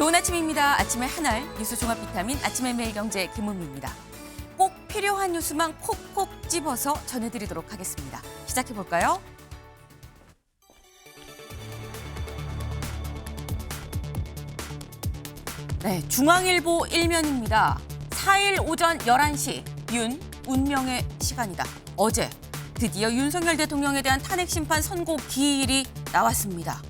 좋은 아침입니다. 아침의 한알 뉴스 종합 비타민 아침의 매일경제 김은미입니다. 꼭 필요한 뉴스만 콕콕 집어서 전해드리도록 하겠습니다. 시작해볼까요? 네, 중앙일보 1면입니다. 4일 오전 11시 윤 운명의 시간이다. 어제 드디어 윤석열 대통령에 대한 탄핵 심판 선고 기일이 나왔습니다.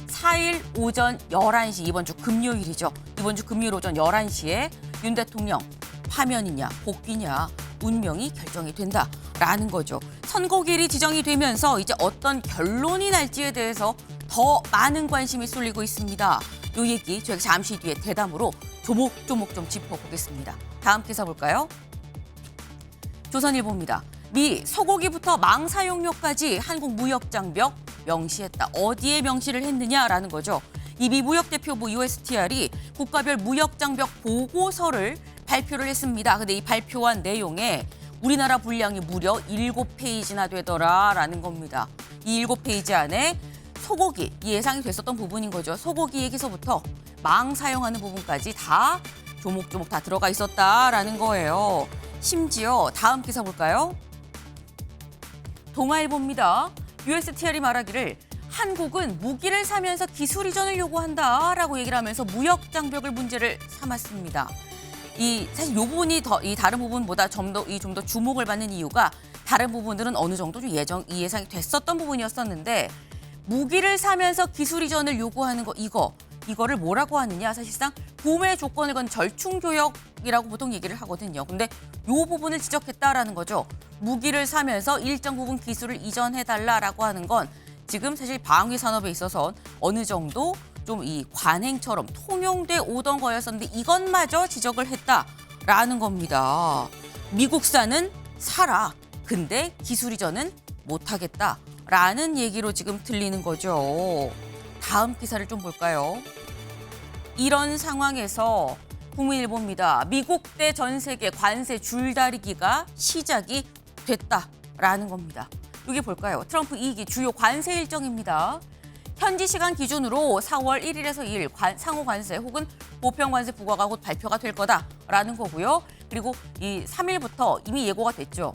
4일 오전 11시, 이번 주 금요일이죠. 이번 주 금요일 오전 11시에 윤 대통령 파면이냐 복귀냐 운명이 결정이 된다라는 거죠. 선고기일이 지정이 되면서 이제 어떤 결론이 날지에 대해서 더 많은 관심이 쏠리고 있습니다. 이 얘기 저희가 잠시 뒤에 대담으로 조목조목 좀 짚어보겠습니다. 다음 기사 볼까요? 조선일보입니다. 미 소고기부터 망사용료까지 한국 무역장벽 명시했다. 어디에 명시를 했느냐라는 거죠. 이 미 무역대표부 USTR이 국가별 무역장벽 보고서를 발표를 했습니다. 근데 이 발표한 내용에 우리나라 분량이 무려 7페이지나 되더라라는 겁니다. 이 7페이지 안에 소고기, 예상이 됐었던 부분인 거죠. 소고기 얘기서부터 망 사용하는 부분까지 다 조목조목 다 들어가 있었다라는 거예요. 심지어 다음 기사 볼까요? 동아일보입니다. USTR이 말하기를 한국은 무기를 사면서 기술 이전을 요구한다라고 얘기를 하면서 무역 장벽을 문제를 삼았습니다. 사실 이 부분이 이 다른 부분보다 좀 더 주목을 받는 이유가 다른 부분들은 어느 정도 좀 예상이 됐었던 부분이었었는데 무기를 사면서 기술 이전을 요구하는 이거를 뭐라고 하느냐, 사실상 구매 조건을 건 절충조약이라고 보통 얘기를 하거든요. 근데 이 부분을 지적했다라는 거죠. 무기를 사면서 일정 부분 기술을 이전해달라라고 하는 건 지금 사실 방위 산업에 있어서 어느 정도 좀 이 관행처럼 통용돼 오던 거였었는데 이것마저 지적을 했다라는 겁니다. 미국산은 사라. 근데 기술 이전은 못하겠다라는 얘기로 지금 들리는 거죠. 다음 기사를 좀 볼까요? 이런 상황에서 국민일보입니다. 미국 대 전 세계 관세 줄다리기가 시작이 됐다라는 겁니다. 이게 볼까요? 트럼프 2기 주요 관세 일정입니다. 현지 시간 기준으로 4월 1일에서 2일 상호 관세 혹은 보편 관세 부과가 곧 발표가 될 거다라는 거고요. 그리고 이 3일부터 이미 예고가 됐죠.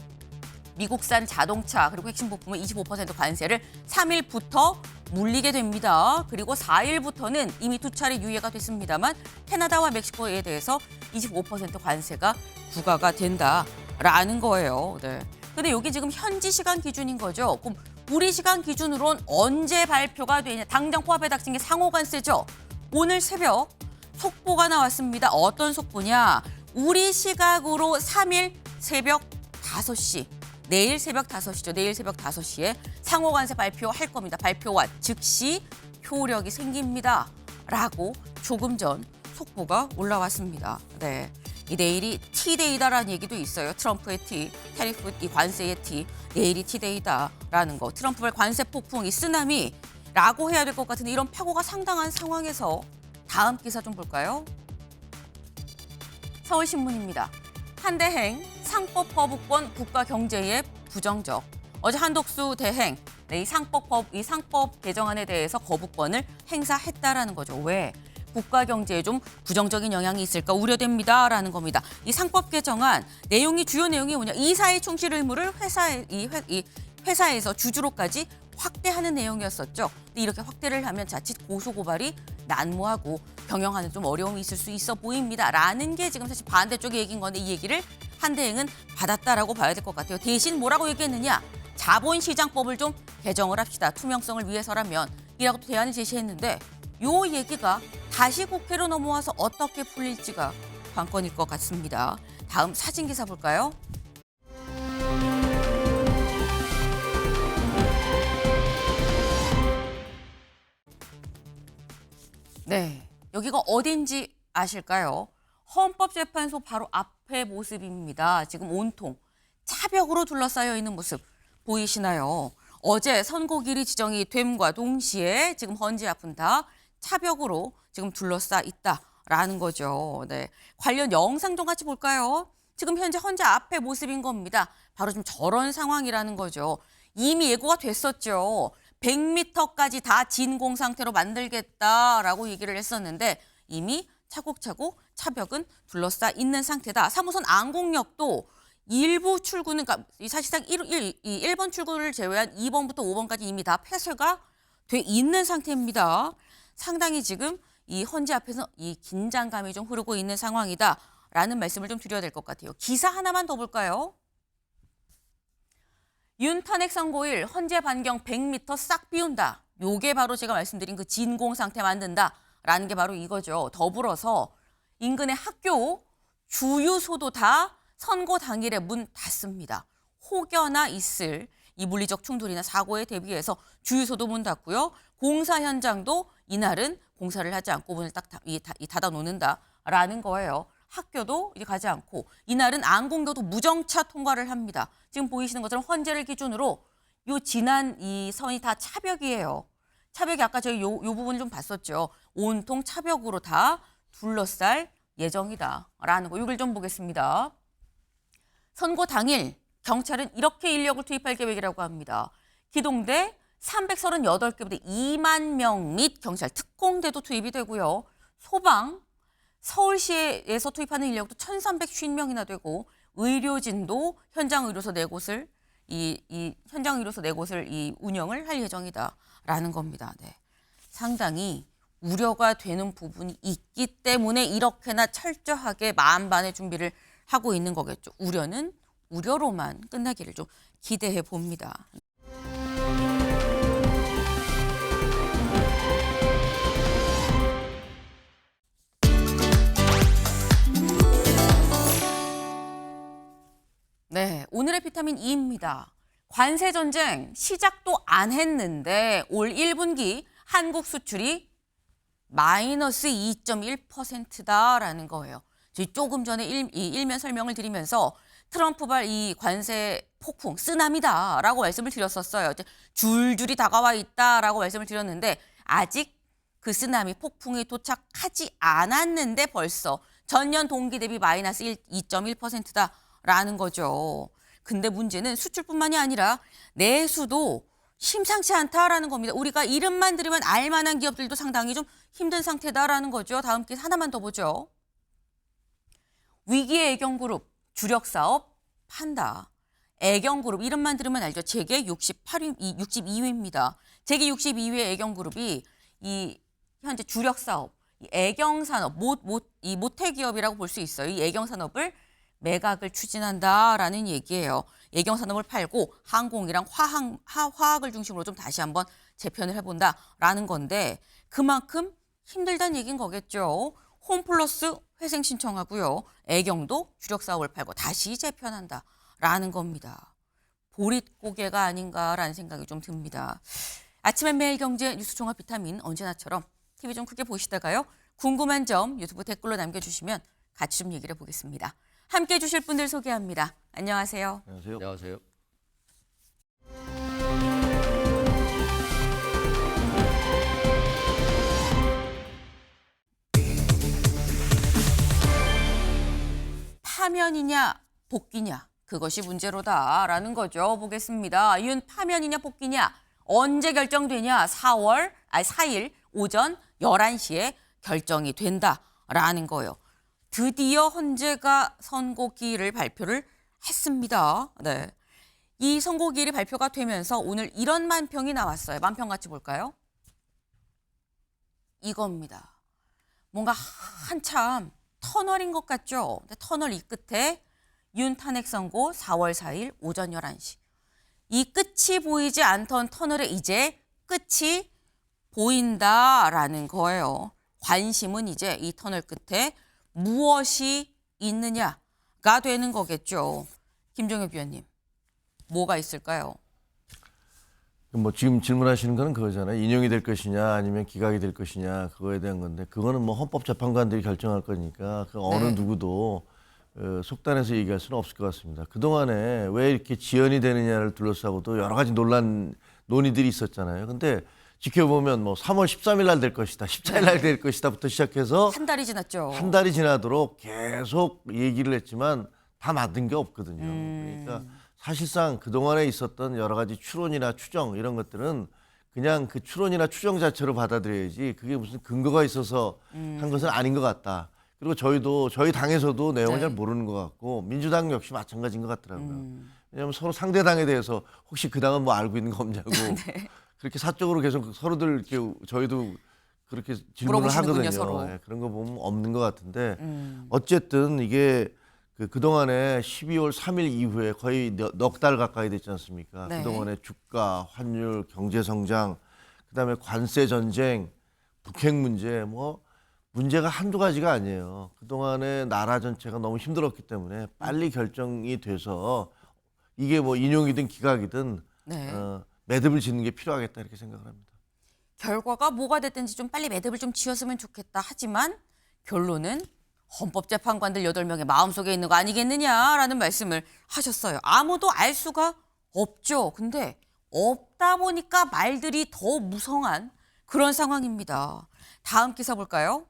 미국산 자동차 그리고 핵심 부품은 25% 관세를 3일부터 물리게 됩니다. 그리고 4일부터는 이미 두 차례 유예가 됐습니다만 캐나다와 멕시코에 대해서 25% 관세가 부과가 된다라는 거예요. 네. 근데 여기 지금 현지 시간 기준인 거죠. 그럼 우리 시간 기준으로는 언제 발표가 되냐? 당장 코앞에 닥친 게 상호 관세죠. 오늘 새벽 속보가 나왔습니다. 어떤 속보냐? 우리 시각으로 3일 새벽 5시. 내일 새벽 5시죠. 내일 새벽 5시에 상호 관세 발표할 겁니다. 발표와 즉시 효력이 생깁니다. 라고 조금 전 속보가 올라왔습니다. 네. 이 내일이 T데이다라는 얘기도 있어요. 트럼프의 T, 테리프 이 관세의 T, 내일이 T데이다라는 거. 트럼프의 관세 폭풍, 이 쓰나미라고 해야 될 것 같은데 이런 파고가 상당한 상황에서 다음 기사 좀 볼까요? 서울신문입니다. 한대행 상법 거부권 국가 경제에 부정적. 어제 한독수 대행 이 상법 개정안에 대해서 거부권을 행사했다라는 거죠. 왜? 국가 경제에 좀 부정적인 영향이 있을까 우려됩니다라는 겁니다. 이 상법 개정안 주요 내용이 뭐냐? 이사의 충실 의무를 회사에서 주주로까지 확대하는 내용이었었죠. 근데 이렇게 확대를 하면 자칫 고소 고발이 난무하고 경영하는 좀 어려움이 있을 수 있어 보입니다라는 게 지금 사실 반대쪽의 얘기인 건데 이 얘기를 한대행은 받았다라고 봐야 될 것 같아요. 대신 뭐라고 얘기했느냐? 자본시장법을 좀 개정을 합시다. 투명성을 위해서라면 이라고 대안을 제시했는데 요 얘기가 다시 국회로 넘어와서 어떻게 풀릴지가 관건일 것 같습니다. 다음 사진 기사 볼까요? 네, 여기가 어딘지 아실까요? 헌법재판소 바로 앞의 모습입니다. 지금 온통 차벽으로 둘러싸여 있는 모습 보이시나요? 어제 선고기일이 지정이 됨과 동시에 지금 헌재 앞은 다 차벽으로 지금 둘러싸 있다라는 거죠. 네, 관련 영상 좀 같이 볼까요? 지금 현재 헌재 앞의 모습인 겁니다. 바로 좀 저런 상황이라는 거죠. 이미 예고가 됐었죠. 100m까지 다 진공 상태로 만들겠다라고 얘기를 했었는데 이미 차곡차곡 차벽은 둘러싸 있는 상태다. 3호선 안국역도 일부 출구는 그러니까 사실상 1번 출구를 제외한 2번부터 5번까지 이미 다 폐쇄가 돼 있는 상태입니다. 상당히 지금 이 헌재 앞에서 이 긴장감이 좀 흐르고 있는 상황이다라는 말씀을 좀 드려야 될 것 같아요. 기사 하나만 더 볼까요? 윤 탄핵 선고일 헌재 반경 100m 싹 비운다. 요게 바로 제가 말씀드린 그 진공 상태 만든다라는 게 바로 이거죠. 더불어서 인근의 학교, 주유소도 다 선고 당일에 문 닫습니다. 혹여나 있을 이 물리적 충돌이나 사고에 대비해서 주유소도 문 닫고요. 공사 현장도 이날은 공사를 하지 않고 문을 딱 닫아 놓는다라는 거예요. 학교도 이제 가지 않고 이날은 안국역도 무정차 통과를 합니다. 지금 보이시는 것처럼 헌재를 기준으로 요 지난 이 선이 다 차벽이에요. 차벽이 아까 저희 요 부분 좀 봤었죠. 온통 차벽으로 다 둘러쌀 예정이다라는 거. 이걸 좀 보겠습니다. 선고 당일 경찰은 이렇게 인력을 투입할 계획이라고 합니다. 기동대 338개 부대 2만 명 및 경찰 특공대도 투입이 되고요. 소방, 서울시에서 투입하는 인력도 1,350명이나 되고 의료진도 현장 의료소 4곳을 이 현장 의료소 4곳을 이 운영을 할 예정이다라는 겁니다. 네. 상당히 우려가 되는 부분이 있기 때문에 이렇게나 철저하게 만반의 준비를 하고 있는 거겠죠. 우려는 우려로만 끝나기를 좀 기대해 봅니다. 네, 오늘의 비타민 E입니다. 관세 전쟁 시작도 안 했는데 올 1분기 한국 수출이 마이너스 2.1%다라는 거예요. 조금 전에 일면 설명을 드리면서 트럼프발 이 관세 폭풍 쓰나미다라고 말씀을 드렸었어요. 줄줄이 다가와 있다라고 말씀을 드렸는데 아직 그 쓰나미 폭풍이 도착하지 않았는데 벌써 전년 동기 대비 마이너스 2.1%다라는 거죠. 근데 문제는 수출뿐만이 아니라 내수도 심상치 않다라는 겁니다. 우리가 이름만 들으면 알만한 기업들도 상당히 좀 힘든 상태다라는 거죠. 다음 기사 하나만 더 보죠. 위기의 애경그룹 주력 사업 판다. 애경그룹 이름만 들으면 알죠. 재계 62위입니다. 재계 62위의 애경그룹이 이 현재 주력 사업, 이 애경산업, 이 모태기업이라고 볼 수 있어요. 이 애경산업을 매각을 추진한다라는 얘기예요. 애경산업을 팔고 항공이랑 화학을 중심으로 좀 다시 한번 재편을 해본다라는 건데 그만큼 힘들다는 얘기인 거겠죠. 홈플러스 회생 신청하고요. 애경도 주력 사업을 팔고 다시 재편한다라는 겁니다. 보릿고개가 아닌가라는 생각이 좀 듭니다. 아침엔 매일경제 뉴스 종합 비타민 언제나처럼 TV 좀 크게 보시다가요. 궁금한 점 유튜브 댓글로 남겨주시면 같이 좀 얘기를 해보겠습니다. 함께해 주실 분들 소개합니다. 안녕하세요. 안녕하세요. 안녕하세요. 파면이냐 복귀냐 그것이 문제로다라는 거죠. 보겠습니다. 이윤 파면이냐 복귀냐 언제 결정되냐 4일 오전 11시에 결정이 된다라는 거예요. 드디어 헌재가 선고기일을 발표를 했습니다. 네. 이 선고기일이 발표가 되면서 오늘 이런 만평이 나왔어요. 만평 같이 볼까요? 이겁니다. 뭔가 한참 터널인 것 같죠? 근데 터널 이 끝에 윤 탄핵 선고 4월 4일 오전 11시. 이 끝이 보이지 않던 터널에 이제 끝이 보인다라는 거예요. 관심은 이제 이 터널 끝에 무엇이 있느냐가 되는 거겠죠. 김종혁 위원님, 뭐가 있을까요? 뭐 지금 질문하시는 거는 그거잖아요. 인용이 될 것이냐 아니면 기각이 될 것이냐 그거에 대한 건데 그거는 뭐 헌법재판관들이 결정할 거니까 그 어느 네. 누구도 속단해서 얘기할 수는 없을 것 같습니다. 그동안에 왜 이렇게 지연이 되느냐를 둘러싸고도 여러 가지 논의들이 있었잖아요. 근데 지켜보면 뭐 3월 13일 날 될 것이다, 14일 날 될 것이다부터 시작해서 한 달이 지났죠. 한 달이 지나도록 계속 얘기를 했지만 다 만든 게 없거든요. 그러니까 사실상 그동안에 있었던 여러 가지 추론이나 추정 이런 것들은 그냥 그 추론이나 추정 자체로 받아들여야지 그게 무슨 근거가 있어서 한 것은 아닌 것 같다. 그리고 저희 당에서도 내용을 네. 잘 모르는 것 같고 민주당 역시 마찬가지인 것 같더라고요. 왜냐하면 서로 상대 당에 대해서 혹시 그 당은 뭐 알고 있는 거 없냐고 네. 그렇게 사적으로 계속 서로들 이렇게 저희도 그렇게 질문을 물어보시는군요, 하거든요. 서로. 예, 그런 거 보면 없는 것 같은데 어쨌든 이게 그동안에 12월 3일 이후에 거의 넉 달 가까이 됐지 않습니까? 네. 그동안에 주가, 환율, 경제 성장, 그다음에 관세 전쟁, 북핵 문제 뭐 문제가 한두 가지가 아니에요. 그동안에 나라 전체가 너무 힘들었기 때문에 빨리 결정이 돼서 이게 뭐 인용이든 기각이든 네. 매듭을 짓는 게 필요하겠다 이렇게 생각을 합니다. 결과가 뭐가 됐든지 좀 빨리 매듭을 좀 지었으면 좋겠다. 하지만 결론은 헌법재판관들 8명의 마음속에 있는 거 아니겠느냐라는 말씀을 하셨어요. 아무도 알 수가 없죠. 근데 없다 보니까 말들이 더 무성한 그런 상황입니다. 다음 기사 볼까요?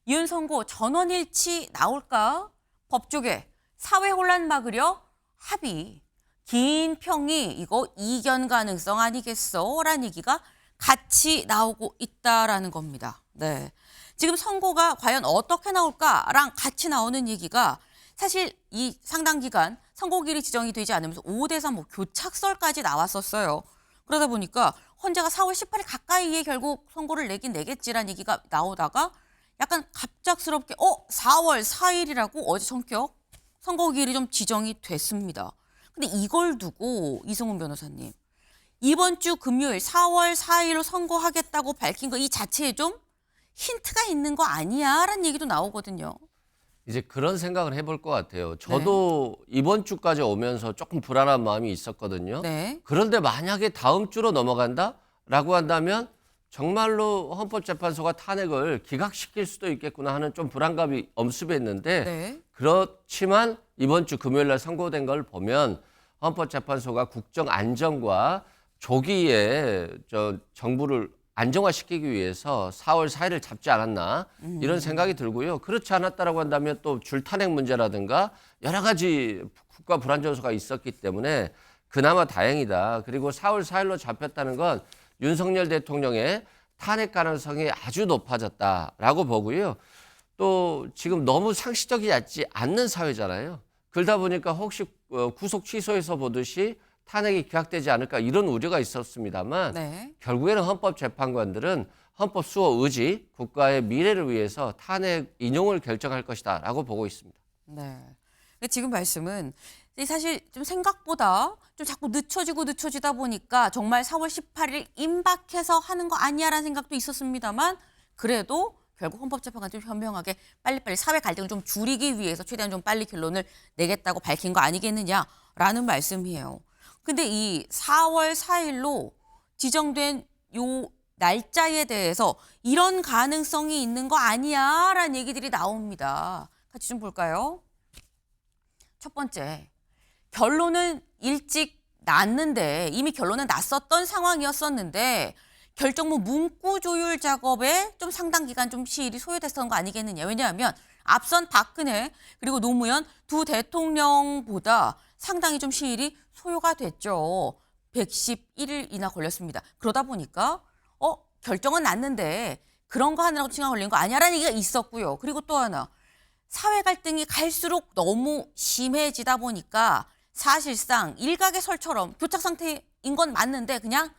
윤 선고 전원일치 나올까? 법조계 사회 혼란 막으려 합의. 긴 평이 이거 이견 가능성 아니겠어? 라는 얘기가 같이 나오고 있다라는 겁니다. 네. 지금 선고가 과연 어떻게 나올까랑 같이 나오는 얘기가 사실 이 상당 기간 선고일이 지정이 되지 않으면서 5대3 뭐 교착설까지 나왔었어요. 그러다 보니까 헌재가 4월 18일 가까이에 결국 선고를 내긴 내겠지라는 얘기가 나오다가 약간 갑작스럽게 4월 4일이라고 어제 성격 선고일이 좀 지정이 됐습니다. 근데 이걸 두고 이승훈 변호사님, 이번 주 금요일 4월 4일로 선고하겠다고 밝힌 거 이 자체에 좀 힌트가 있는 거 아니야? 라는 얘기도 나오거든요. 이제 그런 생각을 해볼 것 같아요. 저도 이번 주까지 오면서 조금 불안한 마음이 있었거든요. 네. 그런데 만약에 다음 주로 넘어간다라고 한다면 정말로 헌법재판소가 탄핵을 기각시킬 수도 있겠구나 하는 좀 불안감이 엄습했는데 네. 그렇지만 이번 주 금요일 날 선고된 걸 보면 헌법재판소가 국정 안정과 조기에 정부를 안정화시키기 위해서 4월 4일을 잡지 않았나 이런 생각이 들고요. 그렇지 않았다라고 한다면 또 줄탄핵 문제라든가 여러 가지 국가 불안전 요소가 있었기 때문에 그나마 다행이다. 그리고 4월 4일로 잡혔다는 건 윤석열 대통령의 탄핵 가능성이 아주 높아졌다라고 보고요. 또 지금 너무 상식적이지 않는 사회잖아요. 그러다 보니까 혹시 구속 취소해서 보듯이 탄핵이 기각되지 않을까 이런 우려가 있었습니다만 네. 결국에는 헌법재판관들은 헌법 수호 의지, 국가의 미래를 위해서 탄핵 인용을 결정할 것이다라고 보고 있습니다. 네. 지금 말씀은 사실 좀 생각보다 좀 자꾸 늦춰지다 보니까 정말 4월 18일 임박해서 하는 거 아니야라는 생각도 있었습니다만 그래도 결국 헌법재판관이 좀 현명하게 빨리빨리 사회 갈등을 좀 줄이기 위해서 최대한 좀 빨리 결론을 내겠다고 밝힌 거 아니겠느냐라는 말씀이에요. 근데 이 4월 4일로 지정된 요 날짜에 대해서 이런 가능성이 있는 거 아니야라는 얘기들이 나옵니다. 같이 좀 볼까요? 첫 번째, 결론은 일찍 났는데 이미 결론은 났었던 상황이었었는데 결정문 문구 조율 작업에 좀 상당 기간 좀 시일이 소요됐었던 거 아니겠느냐. 왜냐하면 앞선 박근혜 그리고 노무현 두 대통령보다 상당히 좀 시일이 소요가 됐죠. 111일이나 걸렸습니다. 그러다 보니까 결정은 났는데 그런 거 하느라고 시간 걸린 거 아니야라는 얘기가 있었고요. 그리고 또 하나, 사회 갈등이 갈수록 너무 심해지다 보니까 사실상 일각의 설처럼 교착 상태인 건 맞는데 그냥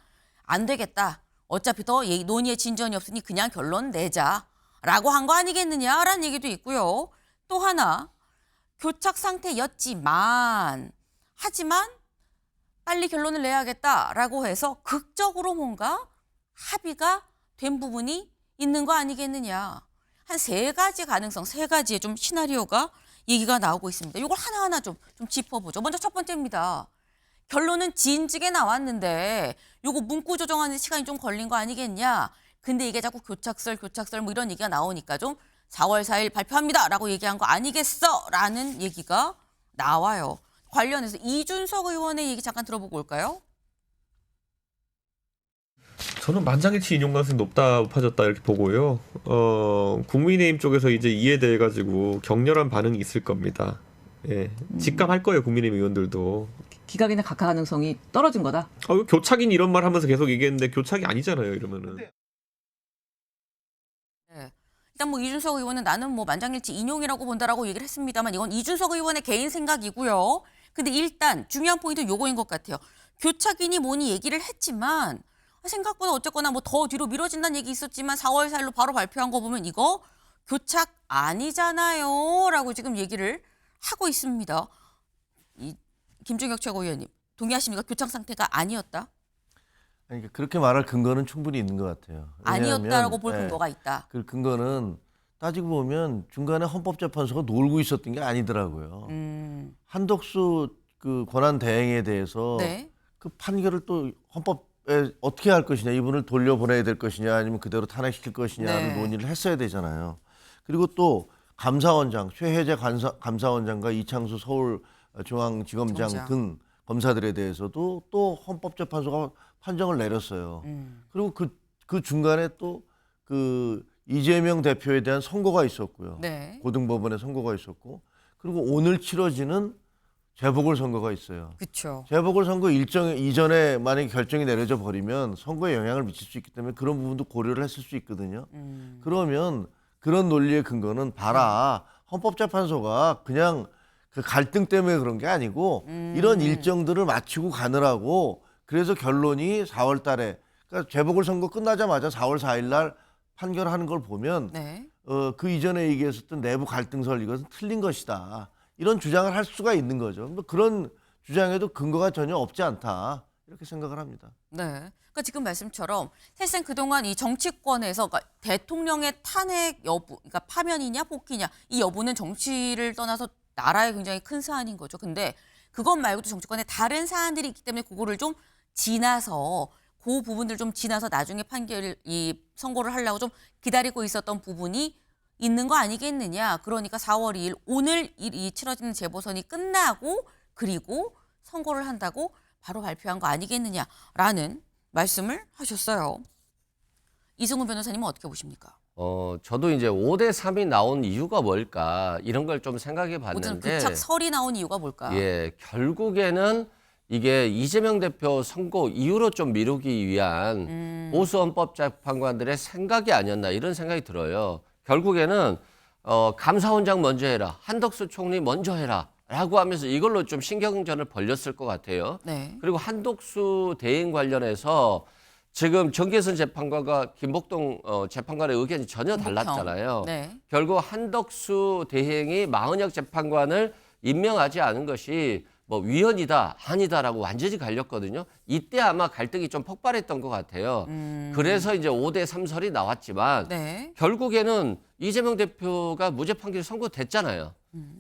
안 되겠다. 어차피 더 논의의 진전이 없으니 그냥 결론 내자라고 한 거 아니겠느냐라는 얘기도 있고요. 또 하나, 교착 상태였지만 하지만 빨리 결론을 내야겠다라고 해서 극적으로 뭔가 합의가 된 부분이 있는 거 아니겠느냐. 한 3가지 가능성, 3가지의 좀 시나리오가 얘기가 나오고 있습니다. 이걸 하나하나 좀 짚어보죠. 먼저 첫 번째입니다. 결론은 진즉에 나왔는데 요거 문구 조정하는 시간이 좀 걸린 거 아니겠냐. 근데 이게 자꾸 교착설 뭐 이런 얘기가 나오니까 좀 4월 4일 발표합니다라고 얘기한 거 아니겠어? 라는 얘기가 나와요. 관련해서 이준석 의원의 얘기 잠깐 들어보고 올까요? 저는 만장일치 인용 가능성이 높아졌다 이렇게 보고요. 국민의힘 쪽에서 이제 이에 대해 가지고 격렬한 반응이 있을 겁니다. 예, 직감할 거예요. 국민의힘 의원들도 기각이나 각하 가능성이 떨어진 거다. 교착인 이런 말 하면서 계속 얘기했는데 교착이 아니잖아요, 이러면은. 네. 일단 뭐 이준석 의원은 나는 뭐 만장일치 인용이라고 본다라고 얘기를 했습니다만 이건 이준석 의원의 개인 생각이고요. 근데 일단 중요한 포인트 요거인 것 같아요. 교착이니 뭐니 얘기를 했지만 생각보다 어쨌거나 뭐 더 뒤로 미뤄진다는 얘기 있었지만 4월 4일로 바로 발표한 거 보면 이거 교착 아니잖아요 라고 지금 얘기를 하고 있습니다. 이 김종혁 최고위원님 동의하십니까? 교착 상태가 아니었다? 아니, 그러니까 그렇게 말할 근거는 충분히 있는 것 같아요. 왜냐하면, 아니었다라고 볼 예, 근거가 있다. 그 근거는 따지고 보면 중간에 헌법재판소가 놀고 있었던 게 아니더라고요. 한덕수 그 권한 대행에 대해서 네. 그 판결을 또 헌법에 어떻게 할 것이냐, 이분을 돌려보내야 될 것이냐 아니면 그대로 탄핵시킬 것이냐를 네. 논의를 했어야 되잖아요. 그리고 또 감사원장, 최혜재 감사원장과 이창수 서울중앙지검장 지검장. 등 검사들에 대해서도 또 헌법재판소가 판정을 내렸어요. 그리고 그 중간에 또 그 이재명 대표에 대한 선고가 있었고요. 네. 고등법원의 선고가 있었고, 그리고 오늘 치러지는 재보궐선거가 있어요. 그렇죠. 재보궐선거 일정 이전에 만약에 결정이 내려져 버리면 선거에 영향을 미칠 수 있기 때문에 그런 부분도 고려를 했을 수 있거든요. 그러면 그런 논리의 근거는 봐라, 헌법재판소가 그냥 그 갈등 때문에 그런 게 아니고 이런 일정들을 마치고 가느라고, 그래서 결론이 4월 달에, 그러니까 재보궐선거 끝나자마자 4월 4일 날 판결하는 걸 보면 네. 그 이전에 얘기했었던 내부 갈등설 이것은 틀린 것이다, 이런 주장을 할 수가 있는 거죠. 뭐 그런 주장에도 근거가 전혀 없지 않다, 이렇게 생각을 합니다. 네. 그러니까 지금 말씀처럼 사실상 그동안 이 정치권에서 그러니까 대통령의 탄핵 여부, 그러니까 파면이냐 복귀냐 이 여부는 정치를 떠나서 나라의 굉장히 큰 사안인 거죠. 근데 그것 말고도 정치권에 다른 사안들이 있기 때문에 그거를 좀 지나서 그 부분들 좀 지나서 나중에 이 선고를 하려고 좀 기다리고 있었던 부분이 있는 거 아니겠느냐. 그러니까 4월 2일 오늘 이 치러지는 재보선이 끝나고 그리고 선고를 한다고 바로 발표한 거 아니겠느냐라는 말씀을 하셨어요. 이승훈 변호사님은 어떻게 보십니까? 저도 이제 5대 3이 나온 이유가 뭘까 이런 걸 좀 생각해 모든 봤는데 교착설이 나온 이유가 뭘까? 예, 결국에는 이게 이재명 대표 선고 이후로 좀 미루기 위한 보수 헌법재판관들의 생각이 아니었나 이런 생각이 들어요. 결국에는 감사원장 먼저 해라, 한덕수 총리 먼저 해라 라고 하면서 이걸로 좀 신경전을 벌렸을 것 같아요. 네. 그리고 한덕수 대행 관련해서 지금 정계선 재판관과 김복동 재판관의 의견이 전혀 달랐잖아요. 네. 결국 한덕수 대행이 마은혁 재판관을 임명하지 않은 것이 뭐 위헌이다 아니다라고 완전히 갈렸거든요. 이때 아마 갈등이 좀 폭발했던 것 같아요. 그래서 이제 5대 3설이 나왔지만 네. 결국에는 이재명 대표가 무죄 판결이 선고됐잖아요.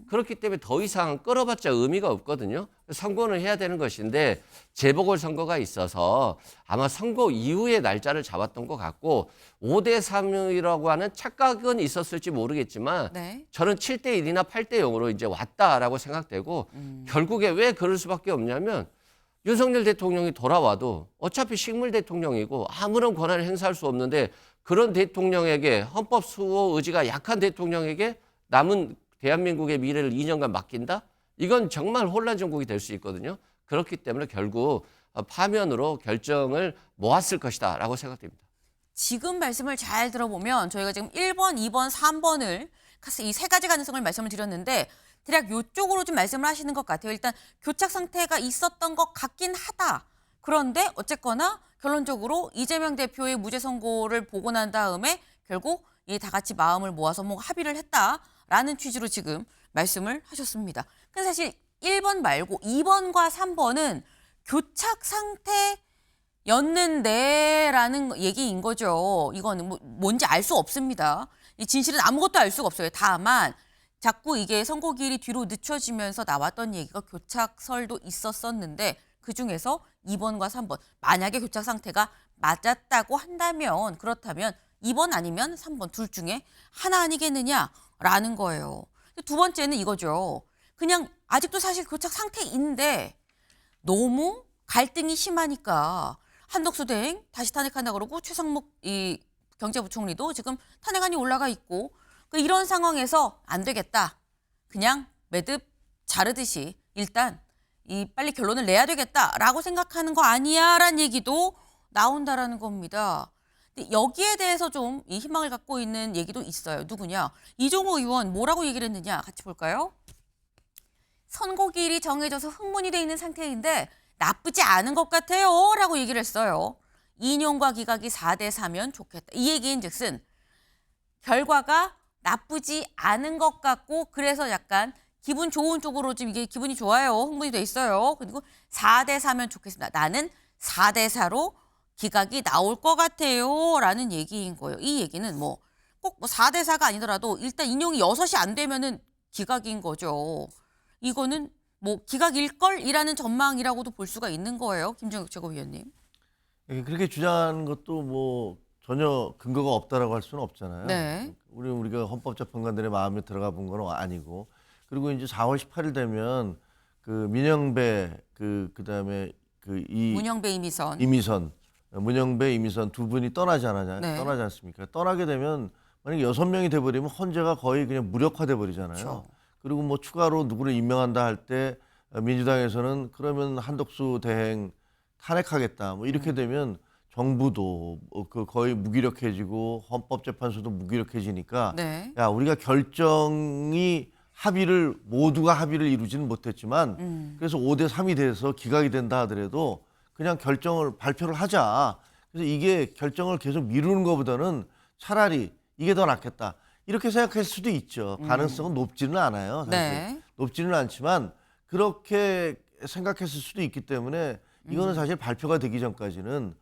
그렇기 때문에 더 이상 끌어봤자 의미가 없거든요. 선고는 해야 되는 것인데 재보궐선거가 있어서 아마 선고 이후에 날짜를 잡았던 것 같고 5대 3이라고 하는 착각은 있었을지 모르겠지만 네. 저는 7대 1이나 8대 0으로 이제 왔다라고 생각되고 결국에 왜 그럴 수밖에 없냐면 윤석열 대통령이 돌아와도 어차피 식물 대통령이고 아무런 권한을 행사할 수 없는데 그런 대통령에게 헌법 수호 의지가 약한 대통령에게 남은 대한민국의 미래를 2년간 맡긴다? 이건 정말 혼란 정국이 될 수 있거든요. 그렇기 때문에 결국 파면으로 결정을 모았을 것이다 라고 생각됩니다. 지금 말씀을 잘 들어보면 저희가 지금 1번, 2번, 3번을 이 세 가지 가능성을 말씀을 드렸는데 대략 이쪽으로 좀 말씀을 하시는 것 같아요. 일단 교착 상태가 있었던 것 같긴 하다. 그런데 어쨌거나 결론적으로 이재명 대표의 무죄 선고를 보고 난 다음에 결국 이 다 같이 마음을 모아서 뭐 합의를 했다라는 취지로 지금 말씀을 하셨습니다. 근데 사실 1번 말고 2번과 3번은 교착 상태였는데라는 얘기인 거죠. 이거는 뭔지 알 수 없습니다. 이 진실은 아무것도 알 수가 없어요. 다만 자꾸 이게 선고기일이 뒤로 늦춰지면서 나왔던 얘기가 교착설도 있었었는데 그중에서 2번과 3번 만약에 교착 상태가 맞았다고 한다면 그렇다면 2번 아니면 3번 둘 중에 하나 아니겠느냐라는 거예요. 두 번째는 이거죠. 그냥 아직도 사실 교착 상태인데 너무 갈등이 심하니까 한덕수 대행 다시 탄핵한다 그러고 최상목 이 경제부총리도 지금 탄핵안이 올라가 있고 이런 상황에서 안 되겠다. 그냥 매듭 자르듯이 일단 이 빨리 결론을 내야 되겠다라고 생각하는 거 아니야라는 얘기도 나온다라는 겁니다. 근데 여기에 대해서 좀 이 희망을 갖고 있는 얘기도 있어요. 누구냐? 이종호 의원 뭐라고 얘기를 했느냐? 같이 볼까요? 선고기일이 정해져서 흥문이 돼 있는 상태인데 나쁘지 않은 것 같아요 라고 얘기를 했어요. 인용과 기각이 4대 4면 좋겠다. 이 얘기인 즉슨 결과가 나쁘지 않은 것 같고 그래서 약간 기분 좋은 쪽으로 좀 이게 기분이 좋아요. 흥분이 돼 있어요. 그리고 4대 4면 좋겠습니다. 나는 4대 4로 기각이 나올 것 같아요 라는 얘기인 거예요. 이 얘기는 뭐 꼭 뭐 4대 4가 아니더라도 일단 인용이 6이 안 되면은 기각인 거죠. 이거는 뭐 기각일걸이라는 전망이라고도 볼 수가 있는 거예요. 김정욱 최고위원님. 그렇게 주장하는 것도 뭐 전혀 근거가 없다라고 할 수는 없잖아요. 네. 우리가 헌법재판관들의 마음에 들어가 본 건 아니고 그리고 이제 4월 18일 되면 그 민영배 그다음에 문영배 이미선. 문영배 이미선 두 분이 떠나지 네. 않습니까? 떠나게 되면 만약에 6명이 돼버리면 헌재가 거의 그냥 무력화돼 버리잖아요. 그렇죠. 그리고 뭐 추가로 누구를 임명한다 할 때 민주당에서는 그러면 한덕수 대행 탄핵하겠다. 뭐 이렇게 되면 정부도 그 거의 무기력해지고 헌법재판소도 무기력해지니까 네. 야 우리가 모두가 합의를 이루지는 못했지만 그래서 5대 3이 돼서 기각이 된다 하더라도 그냥 발표를 하자. 그래서 이게 결정을 계속 미루는 것보다는 차라리 이게 더 낫겠다. 이렇게 생각할 수도 있죠. 가능성은 높지는 않아요. 사실. 네. 높지는 않지만 그렇게 생각했을 수도 있기 때문에 이거는 사실 발표가 되기 전까지는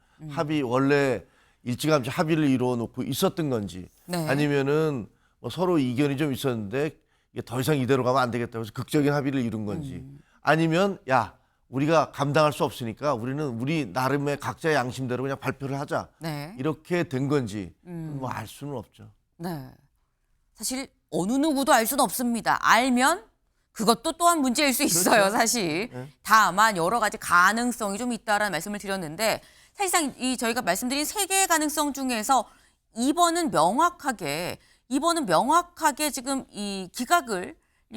원래 일찌감치 합의를 이루어 놓고 있었던 건지 네. 아니면은 뭐 서로 이견이 좀 있었는데 이게 더 이상 이대로 가면 안 되겠다고 해서 극적인 합의를 이룬 건지 아니면 야 우리가 감당할 수 없으니까 우리는 우리 나름의 각자의 양심대로 그냥 발표를 하자. 네. 이렇게 된 건지 뭐 알 수는 없죠. 네. 사실 어느 누구도 알 수는 없습니다. 알면 그것도 또한 문제일 수 있어요, 그렇죠. 사실. 네. 다만 여러 가지 가능성이 좀 있다라는 말씀을 드렸는데 사실상 저희가 말씀드린 3개의 가능성 중에서 2번은 명확하게 지금 이 기각을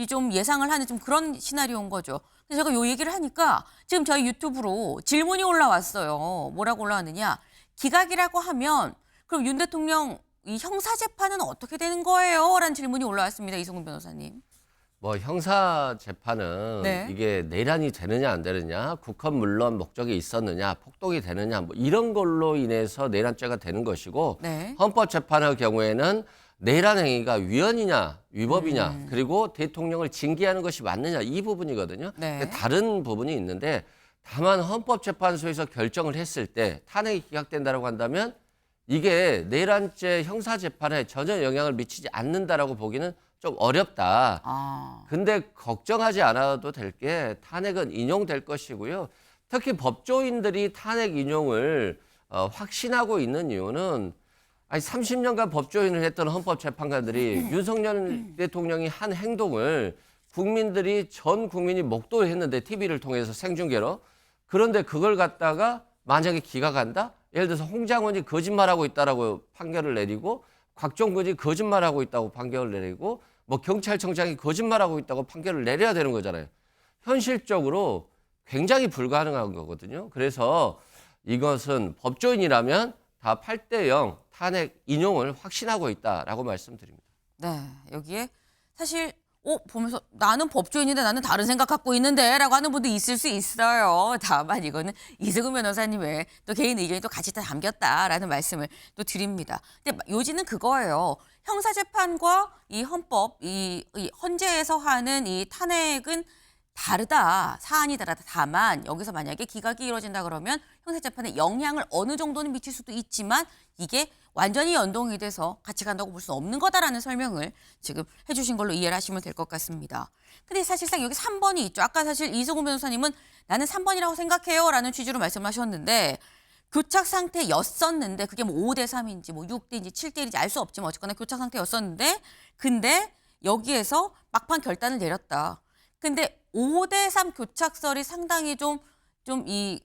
좀 예상을 하는 좀 그런 시나리오인 거죠. 근데 제가 요 얘기를 하니까 지금 저희 유튜브로 질문이 올라왔어요. 뭐라고 올라왔느냐? 기각이라고 하면 그럼 윤 대통령 이 형사재판은 어떻게 되는 거예요? 라는 질문이 올라왔습니다. 이성근 변호사님. 뭐 형사 재판은 네. 이게 내란이 되느냐 안 되느냐, 국헌 물론 목적이 있었느냐, 폭동이 되느냐 뭐 이런 걸로 인해서 내란죄가 되는 것이고 네. 헌법재판의 경우에는 내란 행위가 위헌이냐 위법이냐 그리고 대통령을 징계하는 것이 맞느냐 이 부분이거든요. 네. 근데 다른 부분이 있는데 다만 헌법재판소에서 결정을 했을 때 탄핵이 기각된다라고 한다면 이게 내란죄 형사재판에 전혀 영향을 미치지 않는다라고 보기는 좀 어렵다. 아. 근데 걱정하지 않아도 될 게 탄핵은 인용될 것이고요. 특히 법조인들이 탄핵 인용을 확신하고 있는 이유는 아니 30년간 법조인을 했던 헌법재판관들이 윤석열 대통령이 한 행동을 전 국민이 목도를 했는데 TV를 통해서 생중계로 그런데 그걸 갖다가 만약에 기각한다? 예를 들어서 홍장원이 거짓말하고 있다라고 판결을 내리고 곽종근이 거짓말하고 있다고 판결을 내리고 뭐 경찰청장이 거짓말하고 있다고 판결을 내려야 되는 거잖아요. 현실적으로 굉장히 불가능한 거거든요. 그래서 이것은 법조인이라면 다 8대0 탄핵 인용을 확신하고 있다라고 말씀드립니다. 네. 여기에 사실 보면서 나는 법조인인데 나는 다른 생각 갖고 있는데 라고 하는 분도 있을 수 있어요. 다만 이거는 이승훈 변호사님의 또 개인 의견이 또 같이 다 담겼다라는 말씀을 또 드립니다. 근데 요지는 그거예요. 형사재판과 이 헌법, 이 헌재에서 하는 이 탄핵은 다르다. 사안이 다르다. 다만 여기서 만약에 기각이 이루어진다 그러면 형사재판에 영향을 어느 정도는 미칠 수도 있지만 이게 완전히 연동이 돼서 같이 간다고 볼 수는 없는 거다라는 설명을 지금 해주신 걸로 이해를 하시면 될 것 같습니다. 근데 사실상 여기 3번이 있죠. 아까 사실 이승훈 변호사님은 나는 3번이라고 생각해요 라는 취지로 말씀하셨는데 교착 상태였었는데 그게 뭐 5대 3인지 뭐 6대인지 7대인지 알 수 없지만 어쨌거나 교착 상태였었는데 근데 여기에서 막판 결단을 내렸다. 근데 5대 3 교착설이 상당히 좀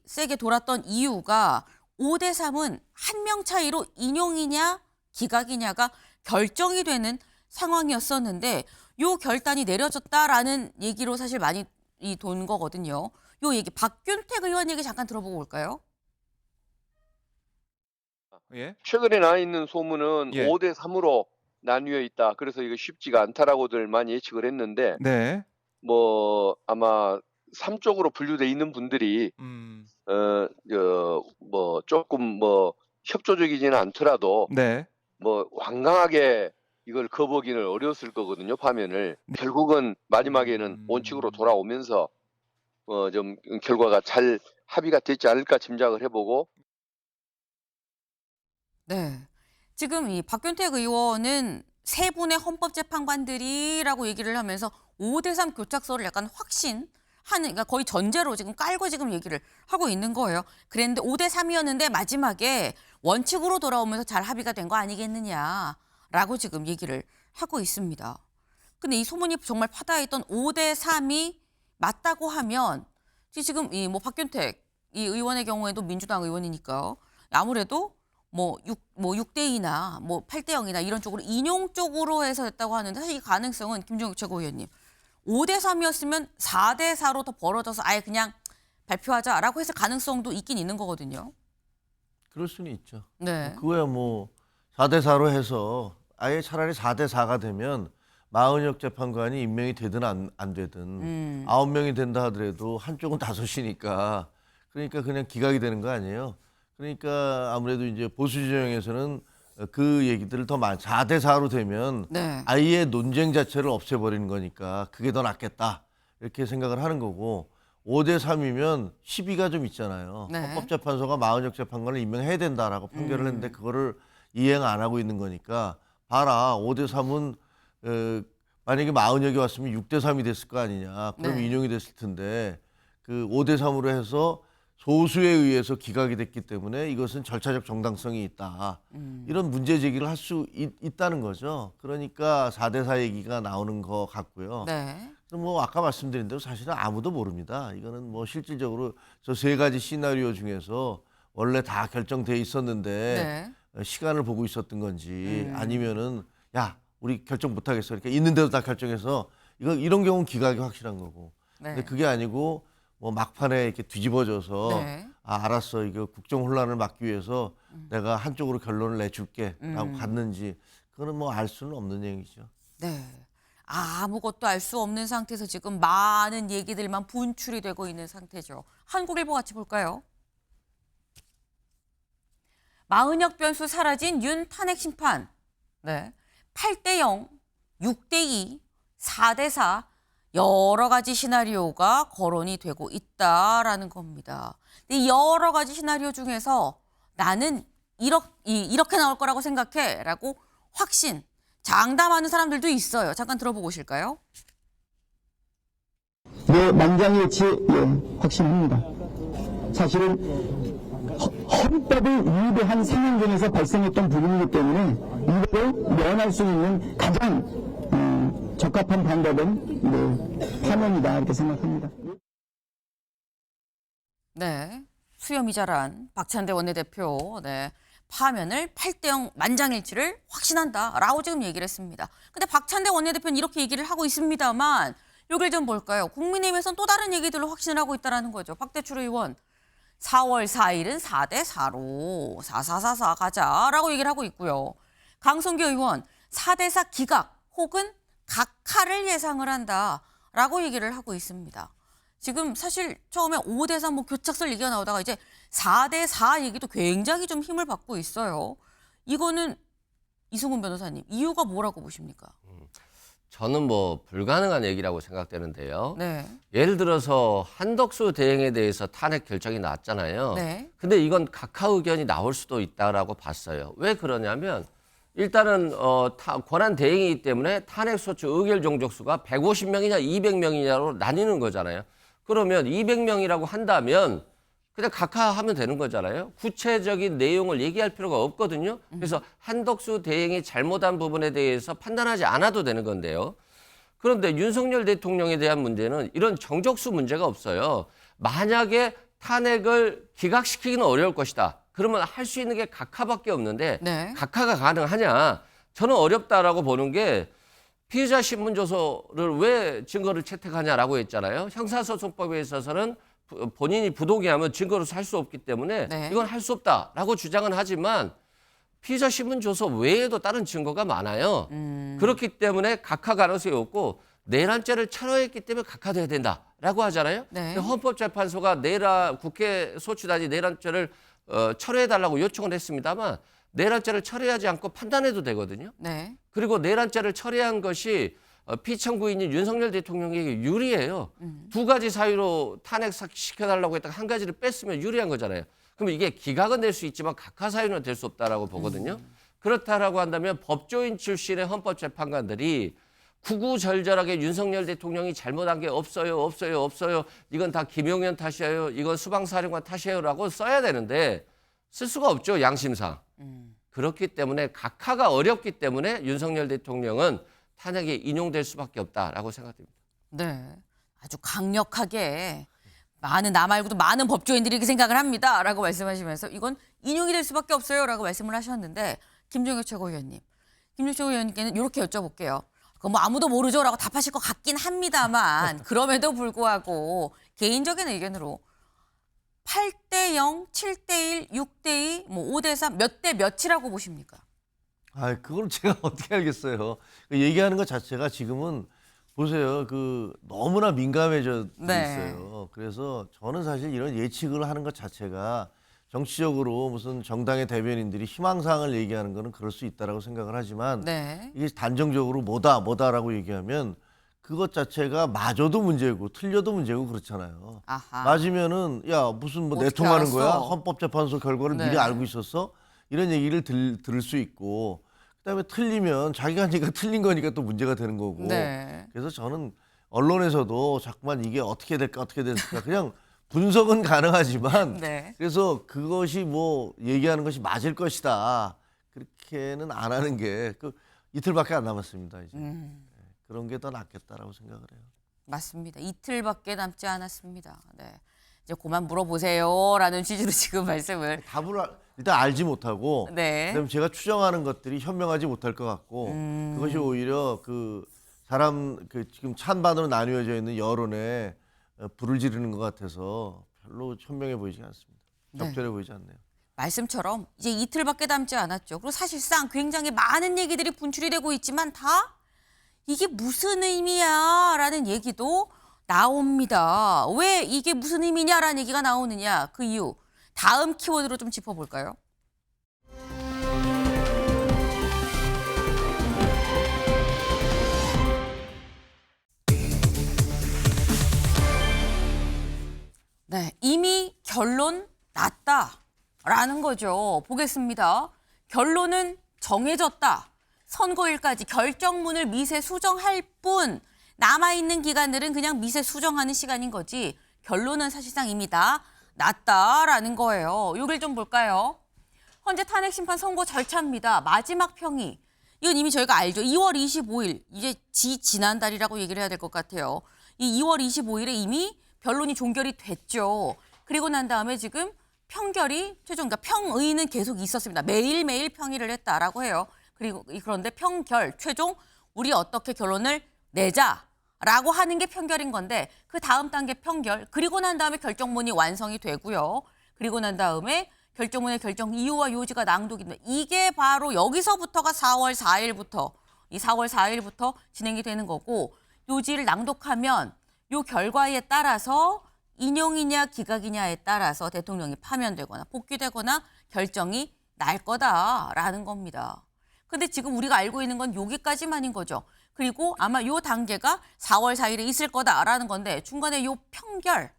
세게 돌았던 이유가 5대 3은 한 명 차이로 인용이냐 기각이냐가 결정이 되는 상황이었었는데 요 결단이 내려졌다라는 얘기로 사실 많이 돈 거거든요. 요 얘기 박균택 의원 얘기 잠깐 들어보고 올까요? 예. 최근에 나 있는 소문은 예. 5대 3으로 나뉘어 있다. 그래서 이거 쉽지가 않다라고들 많이 예측을 했는데 네. 뭐 아마 3쪽으로 분류돼 있는 분들이 뭐 조금 뭐 협조적이지는 않더라도 네. 뭐 완강하게 이걸 거부하기는 어려웠을 거거든요. 파면을 결국은 마지막에는 원칙으로 돌아오면서 좀 결과가 잘 합의가 됐지 않을까 짐작을 해보고. 네. 지금 이 박균택 의원은 세 분의 헌법재판관들이라고 얘기를 하면서 5대 3 교착서를 약간 확신하는, 그러니까 거의 전제로 지금 깔고 지금 얘기를 하고 있는 거예요. 그랬는데 5대 3이었는데 마지막에 원칙으로 돌아오면서 잘 합의가 된 거 아니겠느냐라고 지금 얘기를 하고 있습니다. 근데 이 소문이 정말 파다했던 5대 3이 맞다고 하면 지금 이 뭐 박균택 이 의원의 경우에도 민주당 의원이니까요. 아무래도 뭐 6대 2나 뭐 8대 0이나 이런 쪽으로 인용 쪽으로 해서 됐다고 하는데 사실 이 가능성은 김종국 최고위원님 5대 3이었으면 4대 4로 더 벌어져서 아예 그냥 발표하자라고 했을 가능성도 있긴 있는 거거든요. 그럴 수는 있죠. 네. 그거야 뭐 4대 4로 해서 아예 차라리 4대 4가 되면 마은혁 재판관이 임명이 되든 안 되든 9명이 된다 하더라도 한쪽은 5이니까 그러니까 그냥 기각이 되는 거 아니에요. 그러니까 아무래도 이제 보수 진영에서는 그 얘기들을 더 많이 4대 4로 되면 네. 아예 논쟁 자체를 없애버리는 거니까 그게 더 낫겠다 이렇게 생각을 하는 거고 5대 3이면 시비가 좀 있잖아요. 네. 헌법재판소가 마은혁 재판관을 임명해야 된다라고 판결을 했는데 그거를 이행 안 하고 있는 거니까 봐라 5대 3은 만약에 마은혁이 왔으면 6대 3이 됐을 거 아니냐. 그럼 네. 인용이 됐을 텐데 그 5대 3으로 해서 소수에 의해서 기각이 됐기 때문에 이것은 절차적 정당성이 있다. 이런 문제 제기를 할 수 있다는 거죠. 그러니까 4대 4 얘기가 나오는 것 같고요. 네. 그럼 뭐 아까 말씀드린 대로 사실은 아무도 모릅니다. 이거는 뭐 실질적으로 저 세 가지 시나리오 중에서 원래 다 결정돼 있었는데 시간을 보고 있었던 건지 아니면은 야 우리 결정 못 하겠어. 그러니까 있는데도 다 결정해서 이런 경우는 기각이 확실한 거고. 네. 근데 그게 아니고 뭐 막판에 이렇게 뒤집어져서 네. 아 알았어 이거 국정 혼란을 막기 위해서 내가 한쪽으로 결론을 내줄게라고 갔는지 그거는 뭐 알 수는 없는 얘기죠. 네. 아무것도 알 수 없는 상태에서 지금 많은 얘기들만 분출이 되고 있는 상태죠. 한국일보 같이 볼까요? 마은혁 변수 사라진 윤 탄핵 심판. 네. 8대 0, 6대 2, 4대 4 여러 가지 시나리오가 거론이 되고 있다라는 겁니다. 근데 이 여러 가지 시나리오 중에서 나는 이렇게 나올 거라고 생각해라고 확신, 장담하는 사람들도 있어요. 잠깐 들어보고 오실까요? 네, 만장일치 확신합니다. 사실은 헌법을 위배한 상황중에서 발생했던 부분이기 때문에 이거를 면할 수 있는 가장 적합한 방법은 파면이다 이렇게 생각합니다. 네, 수염이 자란 박찬대 원내대표, 네, 파면을 8대 0 만장일치를 확신한다라고 지금 얘기를 했습니다. 근데 박찬대 원내대표는 이렇게 얘기를 하고 있습니다만 여길 좀 볼까요? 국민의힘에서는 또 다른 얘기들로 확신을 하고 있다는 거죠. 박대출 의원, 4월 4일은 4대 4로 4444 가자라고 얘기를 하고 있고요. 강성규 의원, 4대 4 기각 혹은 각하를 예상을 한다라고 얘기를 하고 있습니다. 지금 사실 처음에 5대 3 뭐 교착설 얘기가 나오다가 이제 4대 4 얘기도 굉장히 좀 힘을 받고 있어요. 이거는 이승훈 변호사님, 이유가 뭐라고 보십니까? 저는 뭐 불가능한 얘기라고 생각되는데요. 네. 예를 들어서 한덕수 대행에 대해서 탄핵 결정이 났잖아요. 네. 근데 이건 각하 의견이 나올 수도 있다라고 봤어요. 왜 그러냐면 일단은 권한 대행이기 때문에 탄핵 소추 의결 종족수가 150명이냐 200명이냐로 나뉘는 거잖아요. 그러면 200명이라고 한다면 그냥 각하하면 되는 거잖아요. 구체적인 내용을 얘기할 필요가 없거든요. 그래서 한덕수 대행이 잘못한 부분에 대해서 판단하지 않아도 되는 건데요. 그런데 윤석열 대통령에 대한 문제는 이런 정족수 문제가 없어요. 만약에 탄핵을 기각시키기는 어려울 것이다. 그러면 할 수 있는 게 각하밖에 없는데 네. 각하가 가능하냐? 저는 어렵다라고 보는 게 피의자 신문조서를 왜 증거를 채택하냐라고 했잖아요. 형사소송법에 있어서는 본인이 부동의하면 증거로서 할 수 없기 때문에 네. 이건 할 수 없다라고 주장은 하지만 피의자 신문조서 외에도 다른 증거가 많아요. 그렇기 때문에 각하 가능성이 없고 내란죄를 철회했기 때문에 각하돼야 된다라고 하잖아요. 네. 근데 헌법재판소가 국회 소추단이 내란죄를 철회해달라고 요청을 했습니다만 내란죄를 철회하지 않고 판단해도 되거든요. 네. 그리고 내란죄를 철회한 것이 피청구인인 윤석열 대통령에게 유리해요. 두 가지 사유로 탄핵시켜달라고 했다가 한 가지를 뺐으면 유리한 거잖아요. 그럼 이게 기각은 될 수 있지만 각하 사유는 될 수 없다라고 보거든요. 그렇다라고 한다면 법조인 출신의 헌법재판관들이 구구절절하게 윤석열 대통령이 잘못한 게 없어요. 이건 다 김용현 탓이에요. 이건 수방사령관 탓이에요라고 써야 되는데 쓸 수가 없죠. 양심상. 그렇기 때문에 각하가 어렵기 때문에 윤석열 대통령은 탄핵에 인용될 수밖에 없다라고 생각됩니다. 네. 아주 강력하게 나 말고도 많은 법조인들이 이렇게 생각을 합니다라고 말씀하시면서 이건 인용이 될 수밖에 없어요라고 말씀을 하셨는데 김종혁 최고위원님. 김종혁 최고위원님께는 이렇게 여쭤볼게요. 그건 뭐 아무도 모르죠라고 답하실 것 같긴 합니다만 그럼에도 불구하고 개인적인 의견으로 8대0, 7대1, 6대2, 뭐 5대3 몇 대 몇이라고 보십니까? 아, 그걸 제가 어떻게 알겠어요. 얘기하는 것 자체가 지금은 보세요. 너무나 민감해져 네. 있어요. 그래서 저는 사실 이런 예측을 하는 것 자체가 정치적으로 무슨 정당의 대변인들이 희망사항을 얘기하는 거는 그럴 수 있다라고 생각을 하지만 네. 이게 단정적으로 뭐다라고 얘기하면 그것 자체가 맞아도 문제고 틀려도 문제고 그렇잖아요. 아하. 맞으면은 야 무슨 뭐 어떻게 내통하는 알았어? 거야? 헌법재판소 결과를 네. 미리 알고 있었어? 이런 얘기를 들을 수 있고 그다음에 틀리면 자기가 하니까 틀린 거니까 또 문제가 되는 거고. 네. 그래서 저는 언론에서도 자꾸만 이게 어떻게 될까 그냥 분석은 가능하지만 네. 그래서 그것이 뭐 얘기하는 것이 맞을 것이다 그렇게는 안 하는 게 이틀밖에 안 남았습니다. 이제 그런 게 더 낫겠다라고 생각을 해요. 맞습니다. 이틀밖에 남지 않았습니다. 네. 이제 그만 물어보세요라는 취지로 지금 말씀을. 답을 일단 알지 못하고 네. 그다음에 제가 추정하는 것들이 현명하지 못할 것 같고 그것이 오히려 지금 찬반으로 나뉘어져 있는 여론에 불을 지르는 것 같아서 별로 현명해 보이지 않습니다. 네. 적절해 보이지 않네요. 말씀처럼 이제 이틀밖에 남지 않았죠. 그리고 사실상 굉장히 많은 얘기들이 분출이 되고 있지만 다 이게 무슨 의미야 라는 얘기도 나옵니다. 왜 이게 무슨 의미냐라는 얘기가 나오느냐 그 이유 다음 키워드로 좀 짚어볼까요? 네, 이미 결론 났다라는 거죠. 보겠습니다. 결론은 정해졌다. 선거일까지 결정문을 미세 수정할 뿐 남아있는 기간들은 그냥 미세 수정하는 시간인 거지 결론은 사실상 이미 다 났다라는 거예요. 여길 좀 볼까요? 현재 탄핵심판 선고 절차입니다. 마지막 평의. 이건 이미 저희가 알죠. 2월 25일, 이제 지난달이라고 얘기를 해야 될 것 같아요. 이 2월 25일에 이미 변론이 종결이 됐죠. 그리고 난 다음에 지금 평결이 그러니까 평의는 계속 있었습니다. 매일매일 평의를 했다라고 해요. 그런데 평결, 최종 우리 어떻게 결론을 내자라고 하는 게 평결인 건데 그 다음 단계 평결, 그리고 난 다음에 결정문이 완성이 되고요. 그리고 난 다음에 결정문의 결정 이유와 요지가 낭독입니다. 이게 바로 여기서부터가 4월 4일부터 진행이 되는 거고 요지를 낭독하면 요 결과에 따라서 인용이냐 기각이냐에 따라서 대통령이 파면되거나 복귀되거나 결정이 날 거다라는 겁니다. 근데 지금 우리가 알고 있는 건 여기까지만인 거죠. 그리고 아마 요 단계가 4월 4일에 있을 거다라는 건데 중간에 요 평결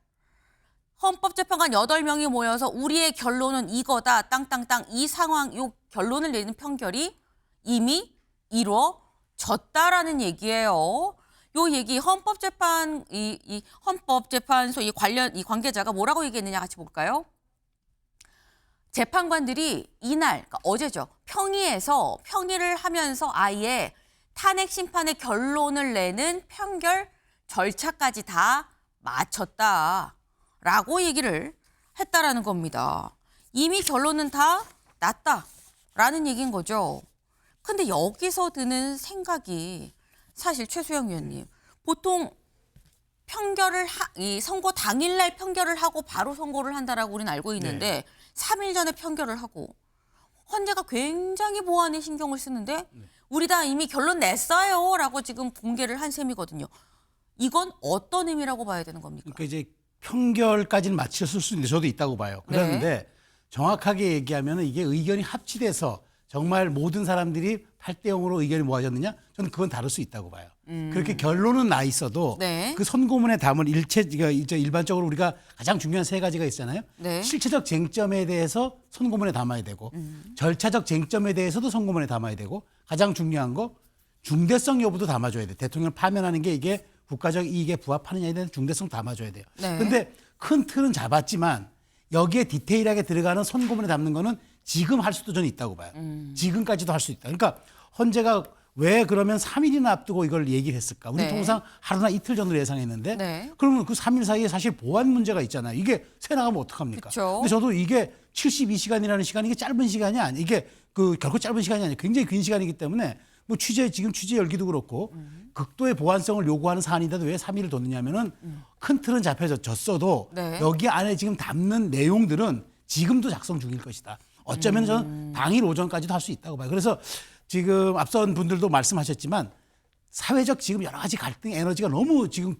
헌법재판관 8명이 모여서 우리의 결론은 이거다 땅땅땅 이 상황 요 결론을 내리는 평결이 이미 이루어졌다라는 얘기예요. 요 얘기 헌법재판소 이 관계자가 뭐라고 얘기했느냐 같이 볼까요? 재판관들이 이날 그러니까 어제죠. 평의를 하면서 아예 탄핵 심판의 결론을 내는 평결 절차까지 다 마쳤다라고 얘기를 했다라는 겁니다. 이미 결론은 다 났다라는 얘기인 거죠. 근데 여기서 드는 생각이 사실 최수영 위원님, 보통 이 선거 당일날 판결을 하고 바로 선고를 한다라고 우리는 알고 있는데 3일 전에 판결을 하고 헌재가 굉장히 보안에 신경을 쓰는데 우리 다 이미 결론 냈어요라고 지금 공개를 한 셈이거든요. 이건 어떤 의미라고 봐야 되는 겁니까? 그러니까 이제 평결까지는 맞췄을 수 있는데 저도 있다고 봐요. 그런데 정확하게 얘기하면 이게 의견이 합치돼서 정말 모든 사람들이 8대 0으로 의견이 모아졌느냐? 저는 그건 다를 수 있다고 봐요. 그렇게 결론은 나 있어도 네. 그 선고문에 담은 일반적으로 우리가 가장 중요한 세 가지가 있잖아요. 네. 실체적 쟁점에 대해서 선고문에 담아야 되고 절차적 쟁점에 대해서도 선고문에 담아야 되고 가장 중요한 거 중대성 여부도 담아줘야 돼. 대통령을 파면하는 게 이게 국가적 이익에 부합하느냐에 대한 중대성 담아줘야 돼요. 네. 그런데 큰 틀은 잡았지만 여기에 디테일하게 들어가는 선고문에 담는 거는 지금 할 수도 저는 있다고 봐요. 지금까지도 할 수 있다. 그러니까 헌재가 왜 그러면 3일이나 앞두고 이걸 얘기를 했을까? 우리 네. 통상 하루나 이틀 전으로 예상했는데 네. 그러면 그 3일 사이에 사실 보안 문제가 있잖아요. 이게 새 나가면 어떡합니까? 그쵸. 근데 저도 이게 72시간이라는 시간이 이게 짧은 시간이 아니 이게 그 결코 짧은 시간이 아니에요. 굉장히 긴 시간이기 때문에 뭐 지금 취재 열기도 그렇고 극도의 보안성을 요구하는 사안인데도 왜 3일을 뒀느냐면은 큰 틀은 잡혀졌어도 네. 여기 안에 지금 담는 내용들은 지금도 작성 중일 것이다. 어쩌면 저는 당일 오전까지도 할 수 있다고 봐요. 그래서 지금 앞선 분들도 말씀하셨지만 사회적 지금 여러 가지 갈등 에너지가 너무 지금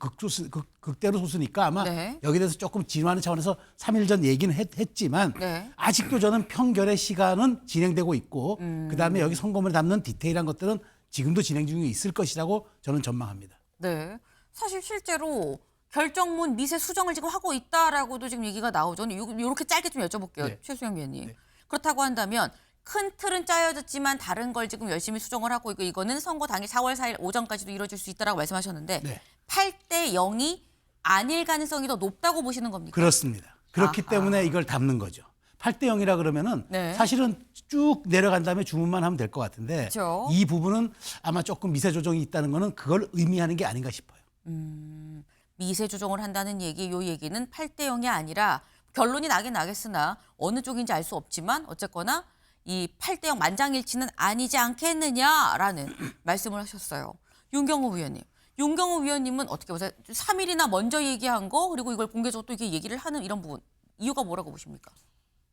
극대로 솟으니까 아마 네. 여기에 대해서 조금 진화하는 차원에서 3일 전 얘기는 했지만 네. 아직도 저는 평결의 시간은 진행되고 있고 그다음에 여기 선고문에 담는 디테일한 것들은 지금도 진행 중에 있을 것이라고 저는 전망합니다. 네. 사실 실제로 결정문 미세 수정을 지금 하고 있다라고도 지금 얘기가 나오죠. 이렇게 짧게 좀 여쭤볼게요. 네. 최수영 위원님. 네. 그렇다고 한다면 큰 틀은 짜여졌지만 다른 걸 지금 열심히 수정을 하고 있고 이거는 선거 당일 4월 4일 오전까지도 이루어질 수 있다라고 말씀하셨는데 네. 8대 0이 아닐 가능성이 더 높다고 보시는 겁니까? 그렇습니다. 그렇기 아하. 때문에 이걸 담는 거죠. 8대 0이라 그러면은 네. 사실은 쭉 내려간 다음에 주문만 하면 될 것 같은데 그렇죠. 이 부분은 아마 조금 미세 조정이 있다는 거는 그걸 의미하는 게 아닌가 싶어요. 미세 조정을 한다는 요 얘기는 8대 0이 아니라 결론이 나긴 나겠으나 어느 쪽인지 알 수 없지만 어쨌거나 이 8대 0 만장일치는 아니지 않겠느냐라는 말씀을 하셨어요. 윤경호 위원님. 윤경호 위원님은 어떻게 보세요? 3일이나 먼저 얘기한 거 그리고 이걸 공개적으로 또 이렇게 얘기를 하는 이런 부분 이유가 뭐라고 보십니까?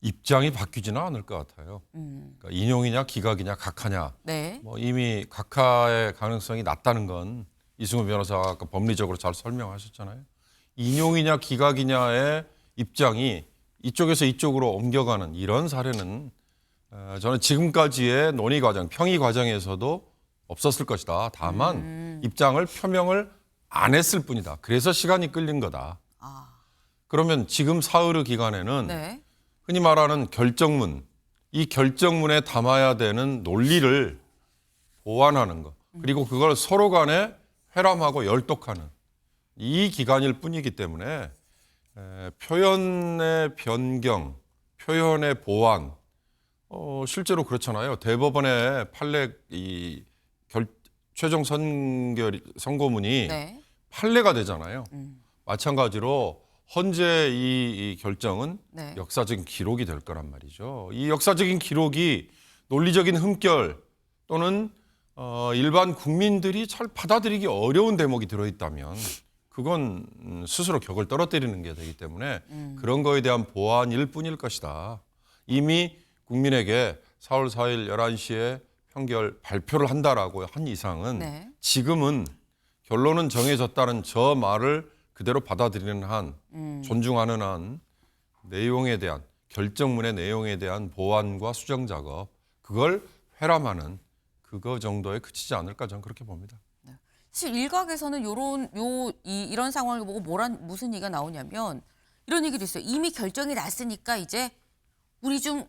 입장이 바뀌지는 않을 것 같아요. 그러니까 인용이냐 기각이냐 각하냐. 네. 뭐 이미 각하의 가능성이 낮다는 건 이승우 변호사가 아까 법리적으로 잘 설명하셨잖아요. 인용이냐 기각이냐의 입장이 이쪽에서 이쪽으로 옮겨가는 이런 사례는 저는 지금까지의 논의 과정, 평의 과정에서도 없었을 것이다. 다만 입장을 표명을 안 했을 뿐이다. 그래서 시간이 끌린 거다. 그러면 지금 사흘의 기간에는 네. 흔히 말하는 결정문, 이 결정문에 담아야 되는 논리를 보완하는 것, 그리고 그걸 서로 간에 회람하고 열독하는 이 기간일 뿐이기 때문에 표현의 변경, 표현의 보완, 실제로 그렇잖아요. 대법원의 판례 최종 선고문이 네. 판례가 되잖아요. 마찬가지로 헌재 이 결정은 네. 역사적인 기록이 될 거란 말이죠. 이 역사적인 기록이 논리적인 흠결 또는 일반 국민들이 잘 받아들이기 어려운 대목이 들어있다면 그건 스스로 격을 떨어뜨리는 게 되기 때문에 그런 거에 대한 보완일 뿐일 것이다. 이미 국민에게 4월 4일 11시에 판결 발표를 한다라고 한 이상은 네. 지금은 결론은 정해졌다는 저 말을 그대로 받아들이는 한, 존중하는 한 내용에 대한 결정문의 내용에 대한 보완과 수정 작업 그걸 회람하는 그거 정도에 그치지 않을까 저는 그렇게 봅니다. 사실 일각에서는 이런 상황을 보고 무슨 얘기가 나오냐면 이런 얘기도 있어요. 이미 결정이 났으니까 이제 우리 좀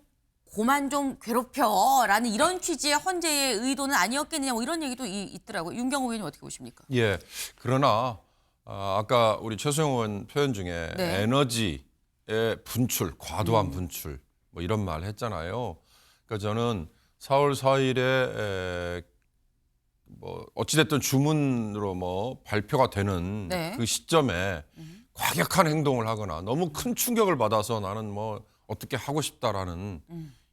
고만 좀 괴롭혀라는 이런 취지의 헌재의 의도는 아니었겠느냐 뭐 이런 얘기도 있더라고요. 윤경호 의원님 어떻게 보십니까? 예, 그러나 아까 우리 최수영 의원 표현 중에 네. 에너지의 분출, 과도한 분출 뭐 이런 말 했잖아요. 그러니까 저는 4월 4일에 뭐 어찌됐든 주문으로 뭐 발표가 되는 네. 그 시점에 과격한 행동을 하거나 너무 큰 충격을 받아서 나는 뭐 어떻게 하고 싶다라는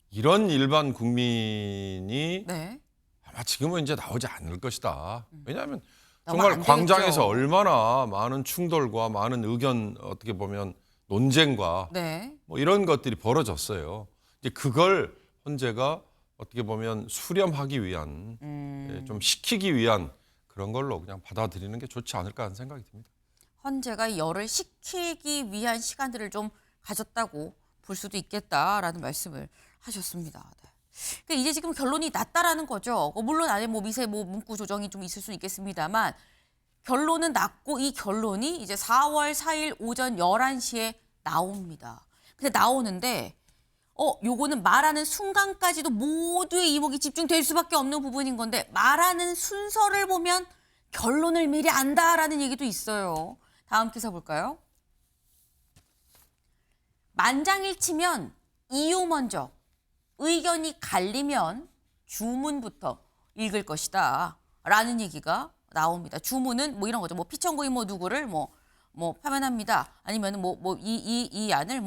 이런 일반 국민이 네. 아마 지금은 이제 나오지 않을 것이다. 왜냐하면 정말 안 광장에서 되겠죠. 얼마나 많은 충돌과 많은 의견 어떻게 보면 논쟁과 네. 뭐 이런 것들이 벌어졌어요. 이제 그걸 헌재가 어떻게 보면 수렴하기 위한 좀 식히기 위한 그런 걸로 그냥 받아들이는 게 좋지 않을까 하는 생각이 듭니다. 헌재가 열을 식히기 위한 시간들을 좀 가졌다고 볼 수도 있겠다라는 말씀을 하셨습니다. 네. 그러니까 이제 지금 결론이 났다라는 거죠. 물론 안에 뭐 미세 뭐 문구 조정이 좀 있을 수는 있겠습니다만 결론은 났고 이 결론이 이제 4월 4일 오전 11시에 나옵니다. 근데 나오는데 요거는 말하는 순간까지도 모두의 이목이 집중될 수밖에 없는 부분인 건데 말하는 순서를 보면 결론을 미리 안다라는 얘기도 있어요. 다음 기사 볼까요? 만장일치면 이유 먼저, 의견이 갈리면 주문부터 읽을 것이다 라는 얘기가 나옵니다. 주문은 뭐 이런 거죠. 뭐 피청구인 뭐 누구를 뭐 파면합니다. 아니면 이 안을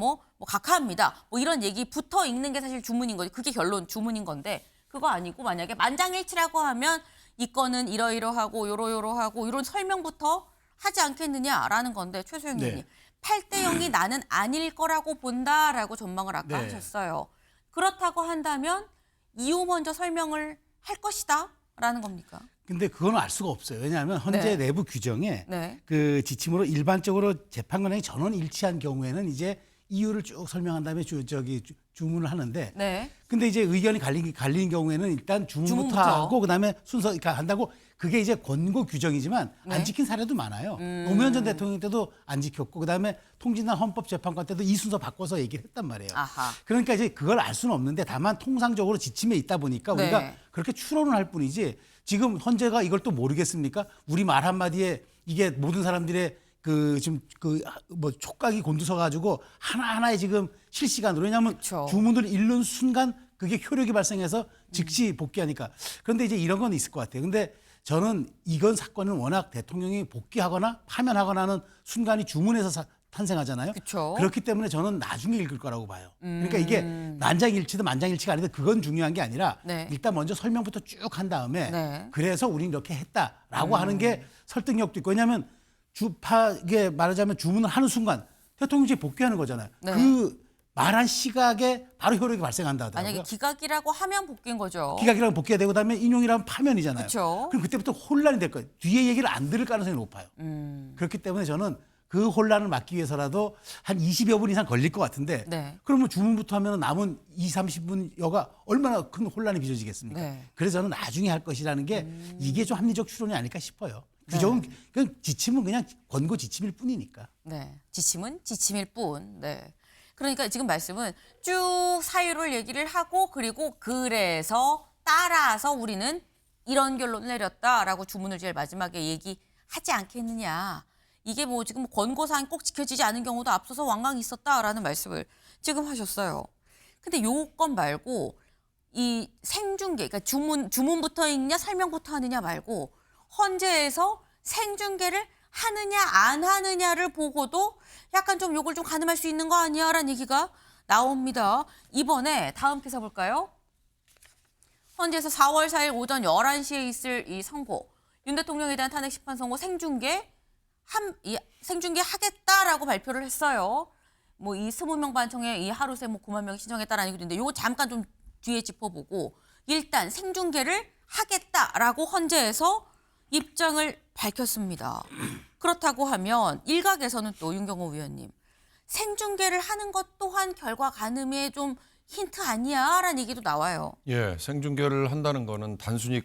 각하합니다. 뭐 이런 얘기부터 읽는 게 사실 주문인 거죠. 그게 결론 주문인 건데 그거 아니고 만약에 만장일치라고 하면 이 건은 이러이러하고 요러요러하고 이런 설명부터 하지 않겠느냐라는 건데 최소영 의원님 8대 0이 나는 아닐 거라고 본다라고 전망을 아까 네. 하셨어요. 그렇다고 한다면 이유 먼저 설명을 할 것이다라는 겁니까? 근데 그건 알 수가 없어요. 왜냐하면 헌재 네. 내부 규정에 네. 그 지침으로 일반적으로 재판관이 전원 일치한 경우에는 이제 이유를 쭉 설명한 다음에 주문을 하는데 네. 근데 이제 의견이 갈리는 경우에는 일단 주문부터 주문부터. 하고 그다음에 순서 그러니까 한다고 그게 이제 권고 규정이지만 네. 안 지킨 사례도 많아요. 노무현 전 대통령 때도 안 지켰고 그다음에 통진당 헌법재판관 때도 이 순서 바꿔서 얘기를 했단 말이에요. 아하. 그러니까 이제 그걸 알 수는 없는데 다만 통상적으로 지침에 있다 보니까 우리가 네. 그렇게 추론을 할 뿐이지 지금 헌재가 이걸 또 모르겠습니까? 우리 말 한마디에 이게 모든 사람들의 뭐 촉각이 곤두서 가지고 하나하나에 지금 실시간으로 왜냐하면 그쵸. 주문을 읽는 순간 그게 효력이 발생해서 즉시 복귀하니까 그런데 이제 이런 건 있을 것 같아요. 근데 저는 이건 사건은 워낙 대통령이 복귀하거나 파면하거나 하는 순간이 주문에서 탄생하잖아요. 그쵸. 그렇기 때문에 저는 나중에 읽을 거라고 봐요. 그러니까 이게 만장일치든 만장일치가 아니든 그건 중요한 게 아니라 네. 일단 먼저 설명부터 쭉 한 다음에 네. 그래서 우리는 이렇게 했다라고 하는 게 설득력도 있고 왜냐하면 이게 말하자면 주문을 하는 순간 대통령실에 복귀하는 거잖아요. 네. 그 말한 시각에 바로 효력이 발생한다 하더라고요. 만약에 기각이라고 하면 복귀인 거죠. 기각이라면 복귀가 되고 그다음에 인용이라면 파면이잖아요. 그쵸. 그럼 그때부터 혼란이 될 거예요. 뒤에 얘기를 안 들을 가능성이 높아요. 그렇기 때문에 저는 그 혼란을 막기 위해서라도 한 20여 분 이상 걸릴 것 같은데 네. 그러면 주문부터 하면 남은 20-30분여가 얼마나 큰 혼란이 빚어지겠습니까? 네. 그래서 저는 나중에 할 것이라는 게 이게 좀 합리적 추론이 아닐까 싶어요. 규정은 그냥 지침은 그냥 권고 지침일 뿐이니까. 네. 지침은 지침일 뿐. 네. 그러니까 지금 말씀은 쭉 사유를 얘기를 하고 그리고 그래서 따라서 우리는 이런 결론을 내렸다라고 주문을 제일 마지막에 얘기하지 않겠느냐. 이게 뭐 지금 권고사항이 꼭 지켜지지 않은 경우도 앞서서 왕왕 있었다라는 말씀을 지금 하셨어요. 근데 요건 말고 이 생중계, 그러니까 주문부터 읽냐 설명부터 하느냐 말고 헌재에서 생중계를 하느냐 안 하느냐를 보고도 약간 좀 요걸 좀 가늠할 수 있는 거 아니야라는 얘기가 나옵니다. 이번에 다음 기사 볼까요? 헌재에서 4월 4일 오전 11시에 있을 이 선고, 윤 대통령에 대한 탄핵 심판 선고 생중계 하겠다라고 발표를 했어요. 뭐 이 20명 반청에 이 하루 새 9만 명이 신청했다라는 얘기도 있는데 요거 잠깐 좀 뒤에 짚어보고 일단 생중계를 하겠다라고 헌재에서 입장을 밝혔습니다. 그렇다고 하면 일각에서는 또 윤경호 의원님 생중계를 하는 것 또한 결과 가늠에 좀 힌트 아니야라는 얘기도 나와요. 예, 생중계를 한다는 거는 단순히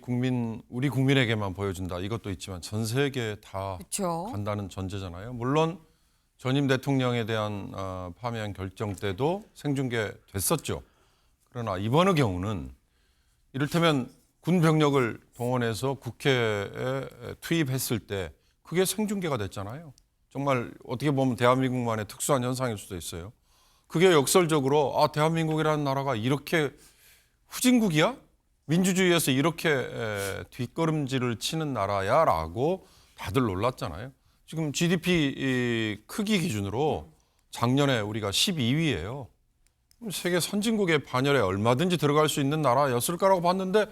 우리 국민에게만 보여준다 이것도 있지만 전 세계에 다 그렇죠. 간다는 전제잖아요. 물론 전임 대통령에 대한 파면 결정 때도 생중계 됐었죠. 그러나 이번의 경우는 이를테면 군 병력을 동원해서 국회에 투입했을 때 그게 생중계가 됐잖아요. 정말 어떻게 보면 대한민국만의 특수한 현상일 수도 있어요. 그게 역설적으로 대한민국이라는 나라가 이렇게 후진국이야? 민주주의에서 이렇게 뒷걸음질을 치는 나라야라고 다들 놀랐잖아요. 지금 GDP 크기 기준으로 작년에 우리가 12위예요. 세계 선진국의 반열에 얼마든지 들어갈 수 있는 나라였을 거라고 봤는데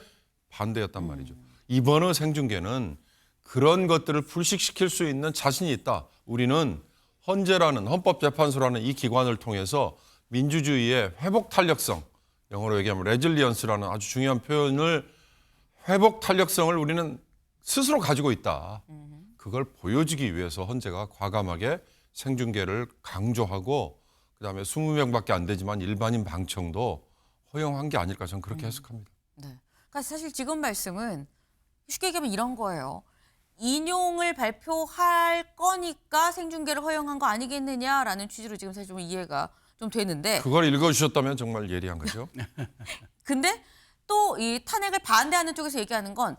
반대였단 말이죠. 이번의 생중계는 그런 것들을 불식시킬 수 있는 자신이 있다. 우리는 헌재라는 헌법재판소라는 이 기관을 통해서 민주주의의 회복 탄력성, 영어로 얘기하면 레질리언스라는 아주 중요한 표현을 회복 탄력성을 우리는 스스로 가지고 있다. 그걸 보여주기 위해서 헌재가 과감하게 생중계를 강조하고 그다음에 20명밖에 안 되지만 일반인 방청도 허용한 게 아닐까 저는 그렇게 해석합니다. 네. 그러니까 사실 지금 말씀은 쉽게 얘기하면 이런 거예요. 인용을 발표할 거니까 생중계를 허용한 거 아니겠느냐라는 취지로 지금 사실 좀 이해가 좀 되는데 그걸 읽어주셨다면 정말 예리한 거죠. 근데 또 이 탄핵을 반대하는 쪽에서 얘기하는 건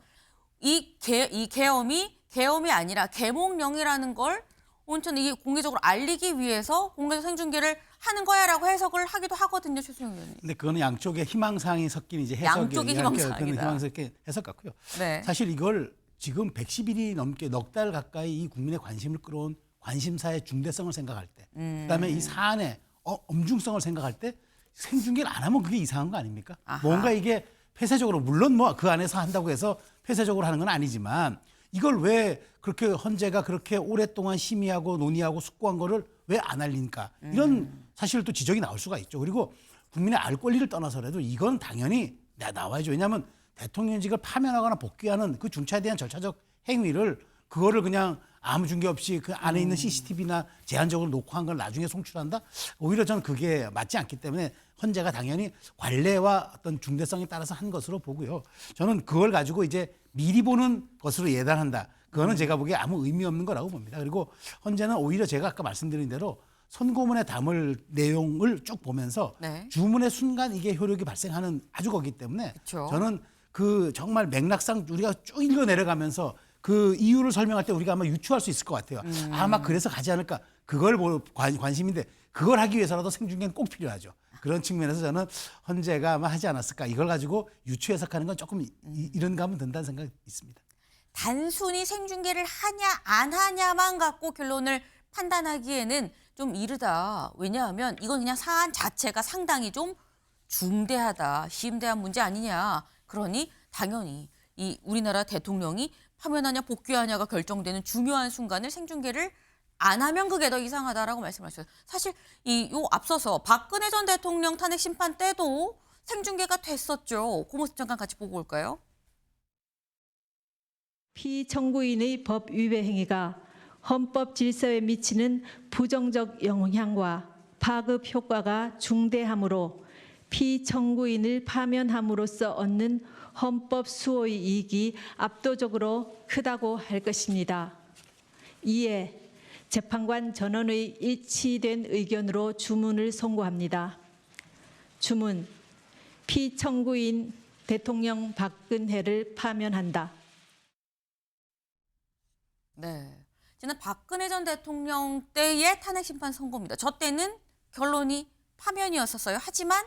이 계엄이 아니라 계몽령이라는 걸 온천 이게 공개적으로 알리기 위해서 공개적 생중계를 하는 거야라고 해석을 하기도 하거든요, 최수영 의원님. 근데 그거는 양쪽의 희망사항이 섞인 이제 해석이 양쪽의 희망사항이다. 희망스럽게 해석 같고요. 네. 사실 이걸 지금 110일이 넘게 넉 달 가까이 이 국민의 관심을 끌어온 관심사의 중대성을 생각할 때, 그다음에 이 사안의 엄중성을 생각할 때 생중계를 안 하면 그게 이상한 거 아닙니까? 아하. 뭔가 이게 폐쇄적으로 물론 뭐 그 안에서 한다고 해서 폐쇄적으로 하는 건 아니지만 이걸 왜 그렇게 헌재가 그렇게 오랫동안 심의하고 논의하고 숙고한 거를 왜 안 알리니까 이런 사실 또 지적이 나올 수가 있죠. 그리고 국민의 알 권리를 떠나서라도 이건 당연히 나와야죠. 왜냐하면 대통령직을 파면하거나 복귀하는 그 중차에 대한 절차적 행위를 그거를 그냥 아무 중계 없이 그 안에 있는 CCTV나 제한적으로 녹화한 걸 나중에 송출한다? 오히려 저는 그게 맞지 않기 때문에 헌재가 당연히 관례와 어떤 중대성에 따라서 한 것으로 보고요. 저는 그걸 가지고 이제 미리 보는 것으로 예단한다. 그거는 제가 보기에 아무 의미 없는 거라고 봅니다. 그리고 헌재는 오히려 제가 아까 말씀드린 대로 선고문에 담을 내용을 쭉 보면서 네. 주문의 순간 이게 효력이 발생하는 아주 거기 때문에 그쵸. 저는 그 정말 맥락상 우리가 쭉 읽어 내려가면서 그 이유를 설명할 때 우리가 아마 유추할 수 있을 것 같아요. 아마 그래서 가지 않을까. 그걸 관심인데 그걸 하기 위해서라도 생중계는 꼭 필요하죠. 그런 측면에서 저는 헌재가 아마 하지 않았을까. 이걸 가지고 유추 해석하는 건 조금 이런 감은 든다는 생각이 있습니다. 단순히 생중계를 하냐 안 하냐만 갖고 결론을 판단하기에는 좀 이르다. 왜냐하면 이건 그냥 사안 자체가 상당히 좀 중대하다, 심대한 문제 아니냐. 그러니 당연히 이 우리나라 대통령이 파면하냐 복귀하냐가 결정되는 중요한 순간을 생중계를 안 하면 그게 더 이상하다라고 말씀하셨어요. 사실 요 앞서서 박근혜 전 대통령 탄핵 심판 때도 생중계가 됐었죠. 그 모습 잠깐 같이 보고 올까요? 피청구인의 법 위배 행위가 헌법 질서에 미치는 부정적 영향과 파급 효과가 중대하므로 피청구인을 파면함으로써 얻는 헌법 수호의 이익이 압도적으로 크다고 할 것입니다. 이에 재판관 전원의 일치된 의견으로 주문을 선고합니다. 주문, 피청구인 대통령 박근혜를 파면한다. 네. 지난 박근혜 전 대통령 때의 탄핵 심판 선고입니다. 저 때는 결론이 파면이었었어요. 하지만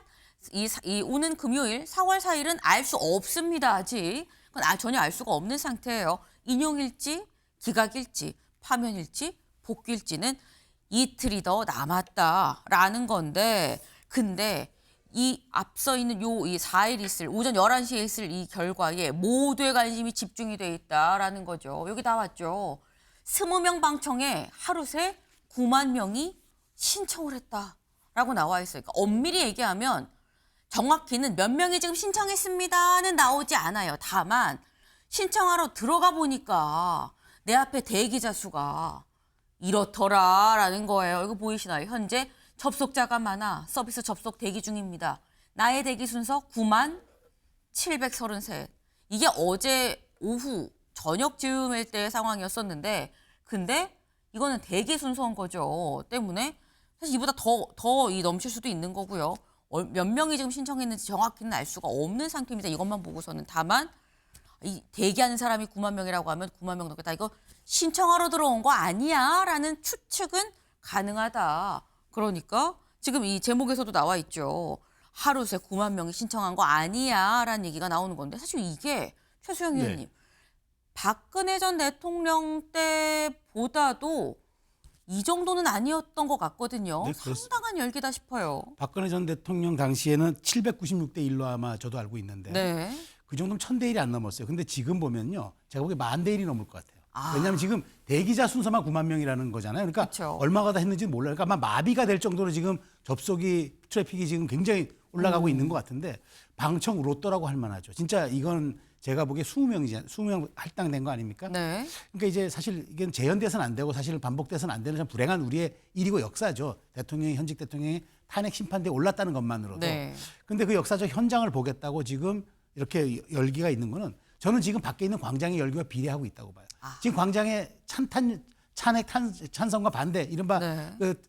이 오는 금요일 4월 4일은 알 수 없습니다. 아직. 그건 전혀 알 수가 없는 상태예요. 인용일지, 기각일지, 파면일지, 복귀일지는 이틀이 더 남았다라는 건데 근데 이 앞서 있는 이 4일 있을 오전 11시에 있을 이 결과에 모두의 관심이 집중이 돼 있다라는 거죠. 여기 나왔죠. 20명 방청에 하루 새 9만 명이 신청을 했다라고 나와 있어요. 그러니까 엄밀히 얘기하면 정확히는 몇 명이 지금 신청했습니다는 나오지 않아요. 다만 신청하러 들어가 보니까 내 앞에 대기자 수가 이렇더라라는 거예요. 이거 보이시나요? 현재 접속자가 많아 서비스 접속 대기 중입니다. 나의 대기 순서 9만 733. 이게 어제 오후 저녁 즈음일 때의 상황이었었는데 근데 이거는 대기 순서인 거죠. 때문에 사실 이보다 더 넘칠 수도 있는 거고요. 몇 명이 지금 신청했는지 정확히는 알 수가 없는 상태입니다. 이것만 보고서는. 다만 이 대기하는 사람이 9만 명이라고 하면 9만 명 넘겠다. 이거 신청하러 들어온 거 아니야? 라는 추측은 가능하다. 그러니까 지금 이 제목에서도 나와 있죠. 하루 새 9만 명이 신청한 거 아니야? 라는 얘기가 나오는 건데 사실 이게 최수영 의원님 박근혜 전 대통령 때보다도 이 정도는 아니었던 것 같거든요. 네, 상당한 열기다 싶어요. 박근혜 전 대통령 당시에는 796대 1로 아마 저도 알고 있는데 네. 그 정도면 1000대 1이 안 넘었어요. 근데 지금 보면요. 제가 보기에 10,000대 1이 넘을 것 같아요. 왜냐하면 지금 대기자 순서만 9만 명이라는 거잖아요. 그러니까 그쵸. 얼마가 다 했는지 몰라요. 그러니까 아마 마비가 될 정도로 지금 접속이 트래픽이 지금 굉장히 올라가고 있는 것 같은데 방청 로또라고 할 만하죠. 진짜 이건 제가 보기에 20명 할당된 거 아닙니까? 네. 그러니까 이제 사실 이게 재현돼서는 안 되고 사실 반복돼서는 안 되는 참 불행한 우리의 일이고 역사죠. 현직 대통령이 탄핵 심판대에 올랐다는 것만으로도. 네. 근데 그 역사적 현장을 보겠다고 지금 이렇게 열기가 있는 거는 저는 지금 밖에 있는 광장의 열기와 비례하고 있다고 봐요. 지금 광장에 탄핵 찬성과 반대 이른바 네. 그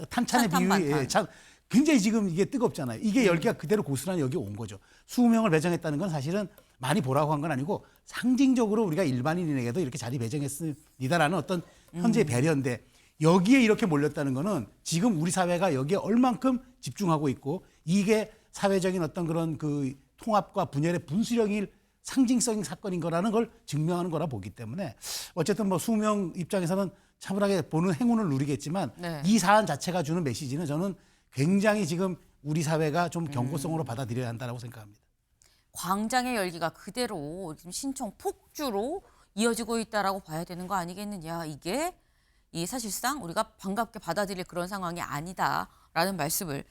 탄찬의 비율이 찬탄반탄. 굉장히 지금 이게 뜨겁잖아요. 이게 열기가 그대로 고스란히 여기 온 거죠. 20명을 배정했다는 건 사실은 많이 보라고 한 건 아니고 상징적으로 우리가 일반인에게도 이렇게 자리 배정했습니다라는 어떤 현재의 배려인데 여기에 이렇게 몰렸다는 거는 지금 우리 사회가 여기에 얼만큼 집중하고 있고 이게 사회적인 어떤 그런 그 통합과 분열의 분수령일 상징적인 사건인 거라는 걸 증명하는 거라 보기 때문에 어쨌든 뭐 20명 입장에서는 차분하게 보는 행운을 누리겠지만 네. 이 사안 자체가 주는 메시지는 저는 굉장히 지금 우리 사회가 좀 경고성으로 받아들여야 한다고 생각합니다. 광장의 열기가 그대로 지금 신청 폭주로 이어지고 있다라고 봐야 되는 거 아니겠느냐. 이게 이 사실상 우리가 반갑게 받아들일 그런 상황이 아니다라는 말씀을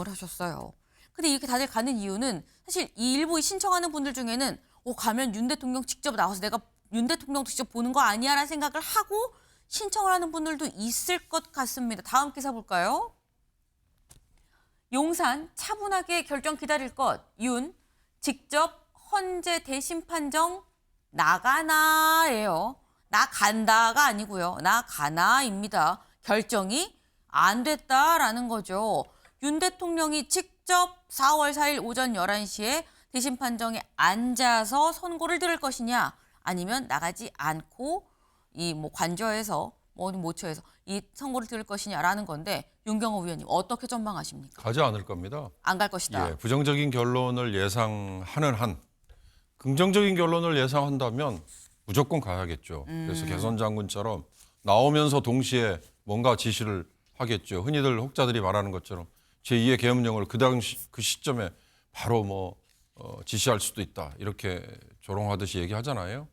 하셨어요. 근데 이렇게 다들 가는 이유는 사실 이 일부 신청하는 분들 중에는 가면 윤 대통령 직접 나와서 내가 윤 대통령도 직접 보는 거 아니야라는 생각을 하고 신청을 하는 분들도 있을 것 같습니다. 다음 기사 볼까요? 용산 차분하게 결정 기다릴 것. 윤 직접 헌재 대신 판정 나가나예요. 나간다가 아니고요. 나가나입니다. 결정이 안 됐다라는 거죠. 윤 대통령이 직접 4월 4일 오전 11시에 대신 판정에 앉아서 선고를 들을 것이냐 아니면 나가지 않고 이 뭐 관저에서 모처에서 이 선고를 들을 것이냐라는 건데 윤경호 의원님 어떻게 전망하십니까? 가지 않을 겁니다. 안 갈 것이다. 예, 부정적인 결론을 예상하는 한 긍정적인 결론을 예상한다면 무조건 가야겠죠. 그래서 개선 장군처럼 나오면서 동시에 뭔가 지시를 하겠죠. 흔히들 혹자들이 말하는 것처럼 제2의 계엄령을 그 당시 그 시점에 바로 지시할 수도 있다. 이렇게 조롱하듯이 얘기하잖아요.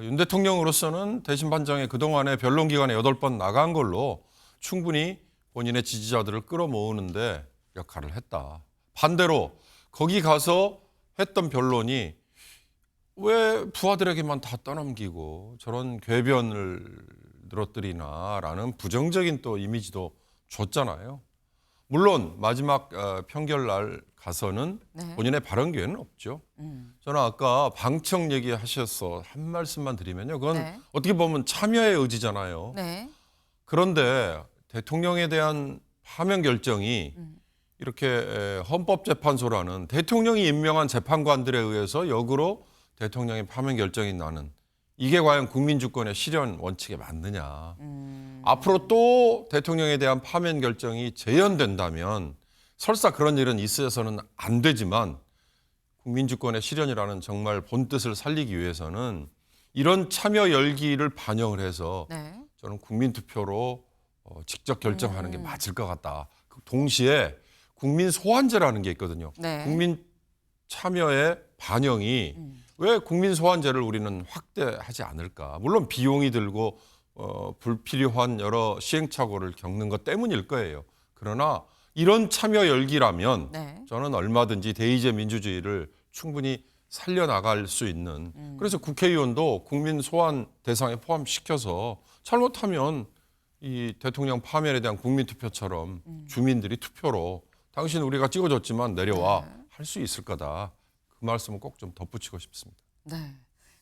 윤 대통령으로서는 대신 판정에 그동안에 변론 기간에 8번 나간 걸로 충분히 본인의 지지자들을 끌어모으는데 역할을 했다. 반대로 거기 가서 했던 변론이 왜 부하들에게만 다 떠넘기고 저런 궤변을 늘어뜨리나라는 부정적인 또 이미지도 줬잖아요. 물론 마지막 평결 날 가서는 네. 본인의 발언 기회는 없죠. 저는 아까 방청 얘기하셔서 한 말씀만 드리면요. 그건 네. 어떻게 보면 참여의 의지잖아요. 네. 그런데 대통령에 대한 파면 결정이 이렇게 헌법재판소라는 대통령이 임명한 재판관들에 의해서 역으로 대통령의 파면 결정이 나는 이게 과연 국민주권의 실현 원칙에 맞느냐. 앞으로 또 대통령에 대한 파면 결정이 재현된다면 설사 그런 일은 있어서는 안 되지만 국민주권의 실현이라는 정말 본뜻을 살리기 위해서는 이런 참여 열기를 반영을 해서 네. 저는 국민투표로 직접 결정하는 게 맞을 것 같다. 동시에 국민 소환제라는 게 있거든요. 네. 국민 참여의 반영이 왜 국민 소환제를 우리는 확대하지 않을까? 물론 비용이 들고 불필요한 여러 시행착오를 겪는 것 때문일 거예요. 그러나 이런 참여 열기라면 네. 저는 얼마든지 대의제 민주주의를 충분히 살려나갈 수 있는 그래서 국회의원도 국민 소환 대상에 포함시켜서 잘못하면 이 대통령 파면에 대한 국민투표처럼 주민들이 투표로 당신 우리가 찍어줬지만 내려와 할 수 있을 거다. 그 말씀을 꼭 좀 덧붙이고 싶습니다. 네.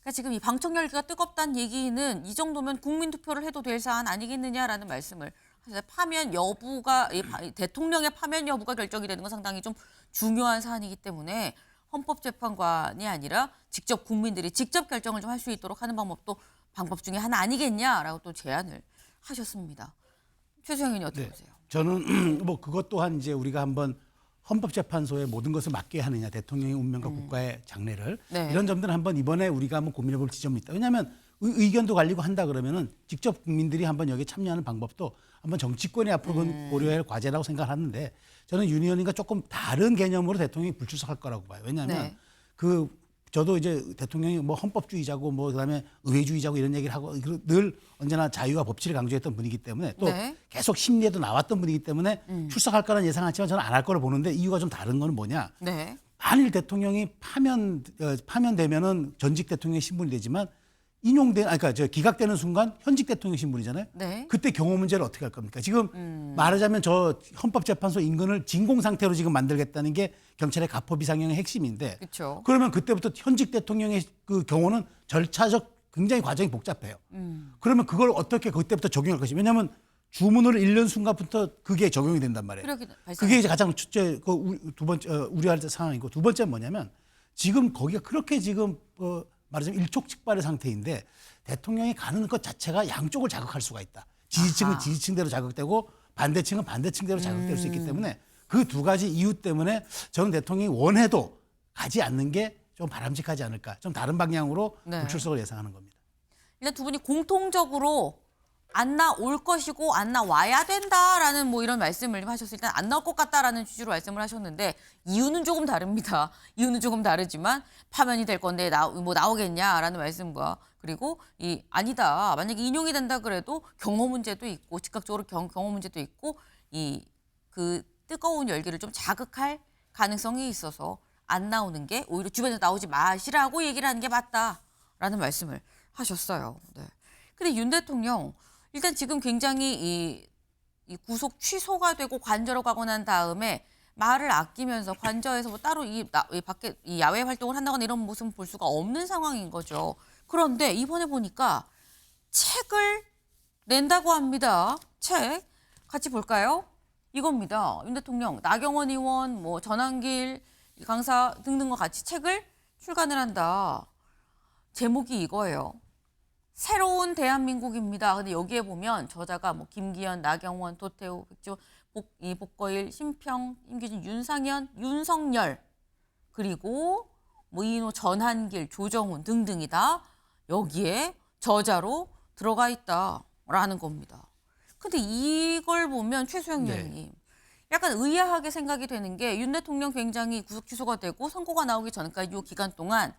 그러니까 지금 이 방청 열기가 뜨겁다는 얘기는 이 정도면 국민 투표를 해도 될 사안 아니겠느냐라는 말씀을 하셨어요. 파면 여부가 대통령의 파면 여부가 결정이 되는 건 상당히 좀 중요한 사안이기 때문에 헌법재판관이 아니라 직접 국민들이 직접 결정을 좀 할 수 있도록 하는 방법도 방법 중에 하나 아니겠냐라고 또 제안을 하셨습니다. 최수영 의원님 어떻게 보세요? 저는 뭐 그것 또한 이제 우리가 한번 헌법재판소에 모든 것을 맡게 하느냐 대통령의 운명과 국가의 장래를 네. 이런 점들은 한번 이번에 우리가 한번 고민해볼 지점이 있다. 왜냐하면 의견도 갈리고 한다 그러면은 직접 국민들이 한번 여기에 참여하는 방법도 한번 정치권이 앞으로 고려할 과제라고 생각하는데 저는 윤 의원님과 조금 다른 개념으로 대통령이 불출석할 거라고 봐요. 왜냐하면 네. 그 저도 이제 대통령이 뭐 헌법주의자고 뭐 그다음에 의회주의자고 이런 얘기를 하고 늘 언제나 자유와 법치를 강조했던 분이기 때문에 또 네. 계속 심리에도 나왔던 분이기 때문에 출석할 거는 예상하지만 저는 안 할 거를 보는데 이유가 좀 다른 거는 뭐냐? 네. 만일 대통령이 파면되면은 전직 대통령의 신분이 되지만 그러니까 기각되는 순간 현직 대통령 신분이잖아요. 네. 그때 경호 문제를 어떻게 할 겁니까? 지금 말하자면 저 헌법재판소 인근을 진공 상태로 지금 만들겠다는 게 경찰의 가포 비상형의 핵심인데 그렇죠. 그러면 그때부터 현직 대통령의 그 경호는 절차적 굉장히 과정이 복잡해요. 그러면 그걸 어떻게 그때부터 적용할 것이? 왜냐하면 주문을 읽는 순간부터 그게 적용이 된단 말이에요. 그게 이제 가장 첫째, 두 번째 우려할 상황이고 두 번째는 뭐냐면 지금 거기가 그렇게 지금 말하자면 일촉즉발의 상태인데 대통령이 가는 것 자체가 양쪽을 자극할 수가 있다. 지지층은 지지층대로 자극되고 반대층은 반대층대로 자극될 수 있기 때문에 그 두 가지 이유 때문에 저는 대통령이 원해도 가지 않는 게 좀 바람직하지 않을까. 좀 다른 방향으로 네. 불출석을 예상하는 겁니다. 일단 두 분이 공통적으로 안 나올 것이고 안 나와야 된다라는 뭐 이런 말씀을 하셨을 때 안 나올 것 같다라는 취지로 말씀을 하셨는데 이유는 조금 다릅니다. 이유는 조금 다르지만 파면이 될 건데 나오겠냐라는 말씀과 그리고 아니다. 만약에 인용이 된다 그래도 경호 문제도 있고 즉각적으로 경호 문제도 있고 그 뜨거운 열기를 좀 자극할 가능성이 있어서 안 나오는 게 오히려 주변에서 나오지 마시라고 얘기를 하는 게 맞다라는 말씀을 하셨어요. 네. 근데 윤 대통령 일단 지금 굉장히 이 구속 취소가 되고 관저로 가고 난 다음에 말을 아끼면서 관저에서 뭐 따로 밖에 야외 활동을 한다거나 이런 모습을 볼 수가 없는 상황인 거죠. 그런데 이번에 보니까 책을 낸다고 합니다. 책 같이 볼까요? 이겁니다. 윤 대통령, 나경원 의원, 뭐 전한길 강사 등등과 같이 책을 출간을 한다. 제목이 이거예요. 새로운 대한민국입니다. 근데 여기에 보면 저자가 뭐 김기현, 나경원, 도태우, 백지원, 복거일, 심평, 임규진, 윤상현, 윤석열 그리고 뭐 이인호, 전한길, 조정훈 등등이다. 여기에 저자로 들어가 있다라는 겁니다. 근데 이걸 보면 최수영 의원님 약간 의아하게 생각이 되는 게 윤 대통령 굉장히 구속 취소가 되고 선고가 나오기 전까지 이 기간 동안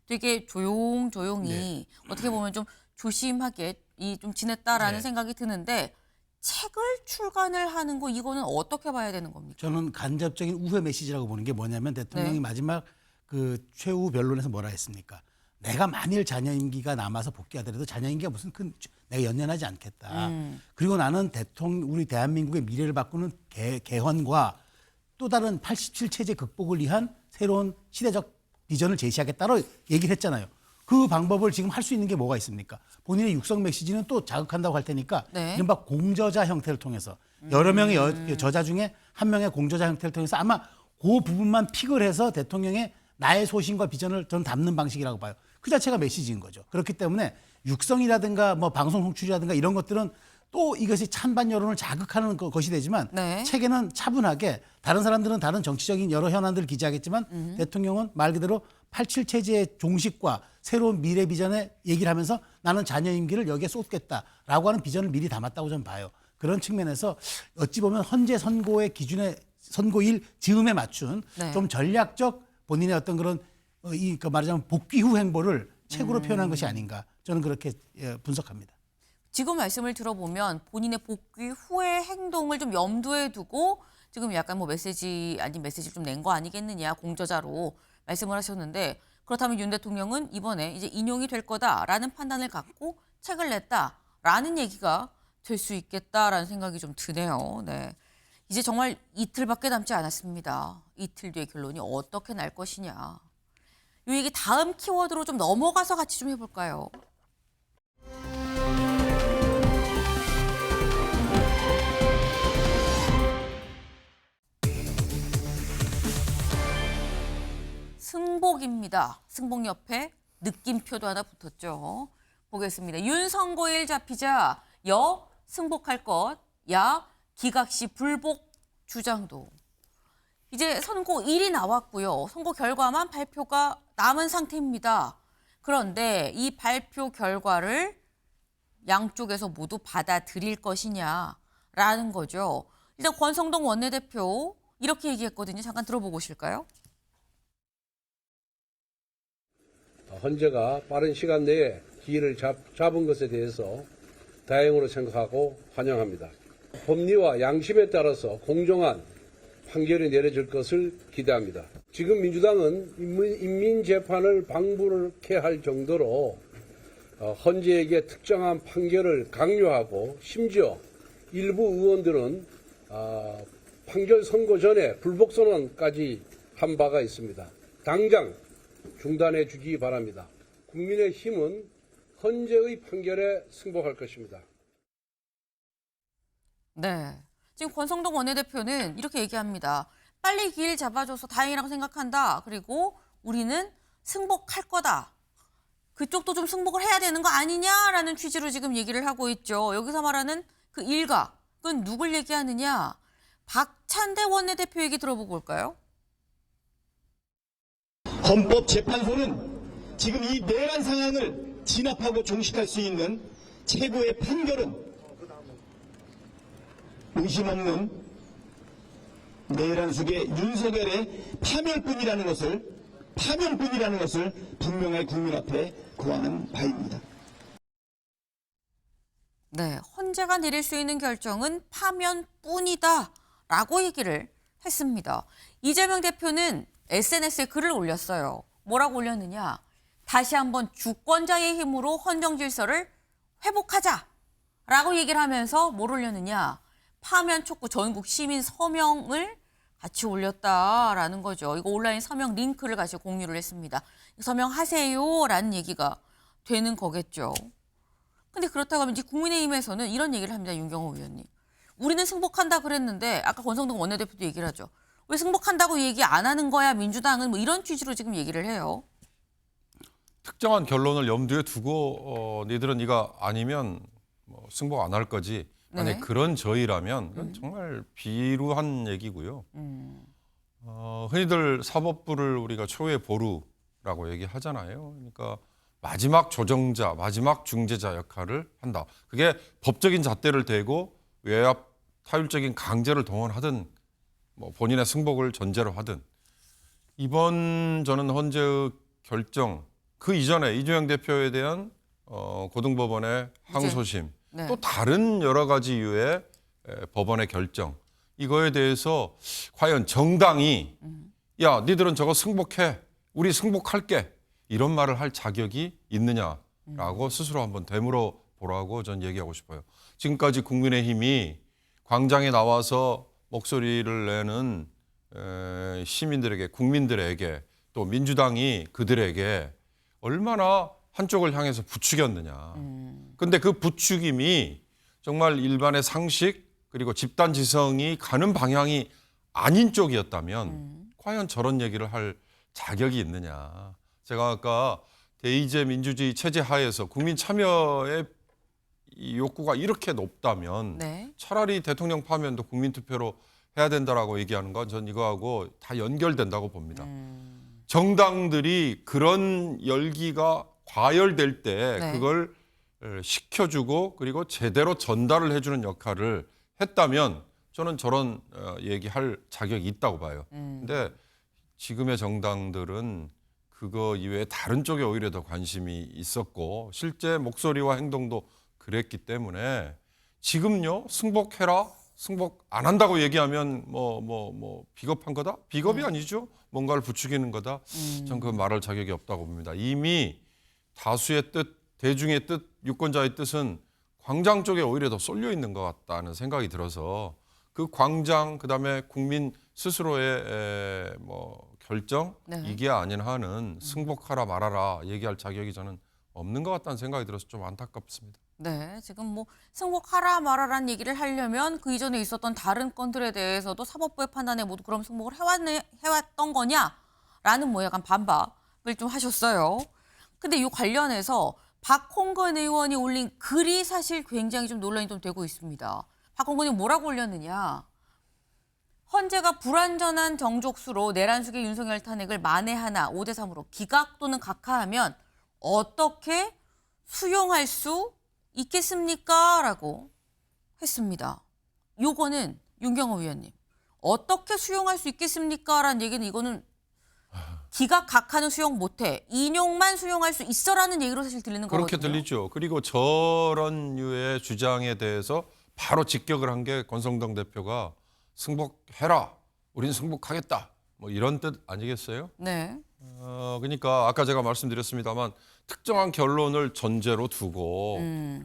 되게 조용히 어떻게 보면 좀 조심하게 좀 지냈다라는 생각이 드는데 책을 출간을 하는 거 이거는 어떻게 봐야 되는 겁니까? 저는 간접적인 우회 메시지라고 보는 게 뭐냐면 대통령이 마지막 그 최후 변론에서 뭐라 했습니까? 내가 만일 자녀 임기가 남아서 복귀하더라도 자녀 임기가 무슨 내가 연연하지 않겠다. 그리고 나는 우리 대한민국의 미래를 바꾸는 개헌과 또 다른 87체제 극복을 위한 새로운 시대적 비전을 제시하겠다로 얘기를 했잖아요. 그 방법을 지금 할 수 있는 게 뭐가 있습니까? 본인의 육성 메시지는 또 자극한다고 할 테니까 이른바 공저자 형태를 통해서 여러 명의 저자 중에 한 명의 공저자 형태를 통해서 아마 그 부분만 픽을 해서 대통령의 나의 소신과 비전을 저는 담는 방식이라고 봐요. 그 자체가 메시지인 거죠. 그렇기 때문에 육성이라든가 뭐 방송 송출이라든가 이런 것들은 또 이것이 찬반 여론을 자극하는 것이 되지만 책에는 차분하게 다른 사람들은 다른 정치적인 여러 현안들을 기재하겠지만 대통령은 말 그대로 87체제의 종식과 새로운 미래 비전에 얘기를 하면서 나는 자녀 임기를 여기에 쏟겠다라고 하는 비전을 미리 담았다고 저는 봐요. 그런 측면에서 어찌 보면 헌재 선고의 기준에 선고일 즈음에 맞춘 좀 전략적 본인의 어떤 그런 그 말하자면 복귀 후 행보를 책으로 표현한 것이 아닌가 저는 그렇게 분석합니다. 지금 말씀을 들어보면 본인의 복귀 후의 행동을 좀 염두에 두고 지금 약간 뭐 메시지 아닌 메시지를 좀 낸 거 아니겠느냐 공저자로 말씀을 하셨는데 그렇다면 윤 대통령은 이번에 이제 인용이 될 거다라는 판단을 갖고 책을 냈다라는 얘기가 될 수 있겠다라는 생각이 좀 드네요. 네. 이제 정말 이틀밖에 남지 않았습니다. 이틀 뒤의 결론이 어떻게 날 것이냐. 이 얘기 다음 키워드로 좀 넘어가서 같이 좀 해볼까요? 승복입니다. 승복 옆에 느낌표도 하나 붙었죠. 보겠습니다. 윤 선고일 잡히자 여 승복할 것, 야 기각시 불복 주장도. 이제 선고일이 나왔고요. 선고 결과만 발표가 남은 상태입니다. 그런데 이 발표 결과를 양쪽에서 모두 받아들일 것이냐라는 거죠. 일단 권성동 원내대표 이렇게 얘기했거든요. 잠깐 들어보고 오실까요? 헌재가 빠른 시간 내에 기일을 잡은 것에 대해서 다행으로 생각하고 환영합니다. 법리와 양심에 따라서 공정한 판결이 내려질 것을 기대합니다. 지금 민주당은 인민재판을 방불케 할 정도로 헌재에게 특정한 판결을 강요하고 심지어 일부 의원들은 판결 선고 전에 불복 선언까지 한 바가 있습니다. 당장 중단해 주기 바랍니다. 국민의힘은 헌재의 판결에 승복할 것입니다. 네. 지금 권성동 원내대표는 이렇게 얘기합니다. 빨리 길 잡아줘서 다행이라고 생각한다. 그리고 우리는 승복할 거다. 그쪽도 좀 승복을 해야 되는 거 아니냐라는 취지로 지금 얘기를 하고 있죠. 여기서 말하는 그 일각은 누굴 얘기하느냐. 박찬대 원내대표 얘기 들어보고 올까요? 헌법재판소는 지금 이 내란 상황을 진압하고 종식할 수 있는 최고의 판결은 의심 없는 내란 속의 윤석열의 파면뿐이라는 것을 분명히 국민 앞에 고하는 바입니다. 네, 헌재가 내릴 수 있는 결정은 파면뿐이다라고 얘기를 했습니다. 이재명 대표는 SNS에 글을 올렸어요. 뭐라고 올렸느냐? 다시 한번 주권자의 힘으로 헌정 질서를 회복하자라고 얘기를 하면서 뭘 올렸느냐? 파면 촉구 전국 시민 서명을 같이 올렸다라는 거죠. 이거 온라인 서명 링크를 같이 공유를 했습니다. 서명하세요라는 얘기가 되는 거겠죠. 근데 그렇다고 하면 이제 국민의힘에서는 이런 얘기를 합니다. 윤경호 의원님. 우리는 승복한다 그랬는데 아까 권성동 원내대표도 얘기를 하죠. 왜 승복한다고 얘기 안 하는 거야 민주당은 뭐 이런 취지로 지금 얘기를 해요. 특정한 결론을 염두에 두고 니들은 이거 아니면 뭐 승복 안 할 거지. 만약 네. 그런 저희라면 그건 정말 비루한 얘기고요. 흔히들 사법부를 우리가 초유의 보루라고 얘기하잖아요. 그러니까 마지막 조정자, 마지막 중재자 역할을 한다. 그게 법적인 잣대를 대고 외압 타율적인 강제를 동원하든 뭐 본인의 승복을 전제로 하든 이번 저는 헌재의 결정 그 이전에 이재명 대표에 대한 고등법원의 항소심 네. 또 다른 여러 가지 이유의 법원의 결정 이거에 대해서 과연 정당이 야 니들은 저거 승복해 우리 승복할게 이런 말을 할 자격이 있느냐라고 스스로 한번 되물어 보라고 전 얘기하고 싶어요. 지금까지 국민의힘이 광장에 나와서 목소리를 내는 시민들에게 국민들에게 또 민주당이 그들에게 얼마나 한쪽을 향해서 부추겼느냐. 근데 그 부추김이 정말 일반의 상식 그리고 집단 지성이 가는 방향이 아닌 쪽이었다면 과연 저런 얘기를 할 자격이 있느냐. 제가 아까 대의제 민주주의 체제 하에서 국민 참여의 이 욕구가 이렇게 높다면 네. 차라리 대통령 파면도 국민투표로 해야 된다라고 얘기하는 건 전 이거하고 다 연결된다고 봅니다. 정당들이 그런 열기가 과열될 때 네. 그걸 식혀주고 그리고 제대로 전달을 해주는 역할을 했다면 저는 저런 얘기할 자격이 있다고 봐요. 근데 지금의 정당들은 그거 이외에 다른 쪽에 오히려 더 관심이 있었고 실제 목소리와 행동도 그랬기 때문에 지금요 승복해라 승복 안 한다고 얘기하면 뭐 비겁한 거다? 비겁이 아니죠. 뭔가를 부추기는 거다. 전 그 말할 자격이 없다고 봅니다. 이미 다수의 뜻, 대중의 뜻, 유권자의 뜻은 광장 쪽에 오히려 더 쏠려 있는 것 같다는 생각이 들어서 그 광장 그다음에 국민 스스로의 결정 네. 이게 아닌 한은 승복하라 말아라 얘기할 자격이 저는 없는 것 같다는 생각이 들어서 좀 안타깝습니다. 네, 지금 뭐 승복하라 말아라는 얘기를 하려면 그 이전에 있었던 다른 건들에 대해서도 사법부의 판단에 모두 그럼 승복을 해왔던 거냐라는 뭐 약간 반박을 좀 하셨어요. 근데 이 관련해서 박홍근 의원이 올린 글이 사실 굉장히 좀 논란이 좀 되고 있습니다. 박홍근 의원이 뭐라고 올렸느냐. 헌재가 불완전한 정족수로 내란숙의 윤석열 탄핵을 만회하나 5대3으로 기각 또는 각하하면 어떻게 수용할 수 있겠습니까? 라고 했습니다. 요거는 윤경호 의원님 어떻게 수용할 수 있겠습니까? 라는 얘기는 이거는 기각 각하는 수용 못해. 인용만 수용할 수 있어라는 얘기로 사실 들리는 거거든요. 그렇게 들리죠. 그리고 저런 류의 주장에 대해서 바로 직격을 한 게 권성동 대표가 승복해라. 우린 승복하겠다. 뭐 이런 뜻 아니겠어요? 네. 그러니까 아까 제가 말씀드렸습니다만 특정한 결론을 전제로 두고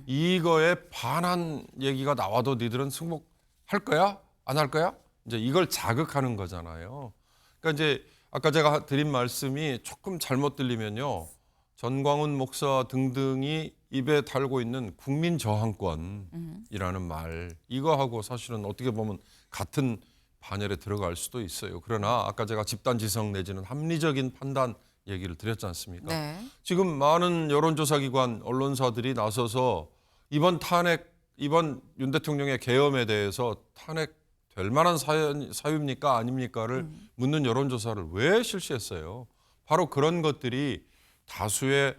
이거에 반한 얘기가 나와도 니들은 승복할 거야? 안 할 거야? 이제 이걸 자극하는 거잖아요. 그러니까 이제 아까 제가 드린 말씀이 조금 잘못 들리면요. 전광훈 목사 등등이 입에 달고 있는 국민 저항권이라는 말 이거하고 사실은 어떻게 보면 같은 반열에 들어갈 수도 있어요. 그러나 아까 제가 집단지성 내지는 합리적인 판단 얘기를 드렸지 않습니까? 네. 지금 많은 여론조사기관 언론사들이 나서서 이번 윤 대통령의 계엄에 대해서 탄핵될 만한 사유입니까 아닙니까를 묻는 여론조사를 왜 실시했어요? 바로 그런 것들이 다수의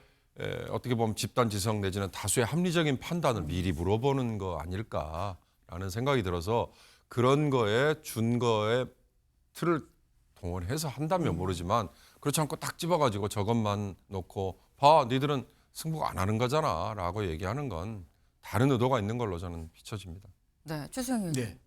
어떻게 보면 집단지성 내지는 다수의 합리적인 판단을 미리 물어보는 거 아닐까라는 생각이 들어서 그런 거에 준거에 틀을 동원해서 한다면 모르지만 그렇지 않고 딱 집어가지고 저것만 놓고 봐 니들은 승복 안 하는 거잖아 라고 얘기하는 건 다른 의도가 있는 걸로 저는 비춰집니다. 네, 최수영 의원님. 네.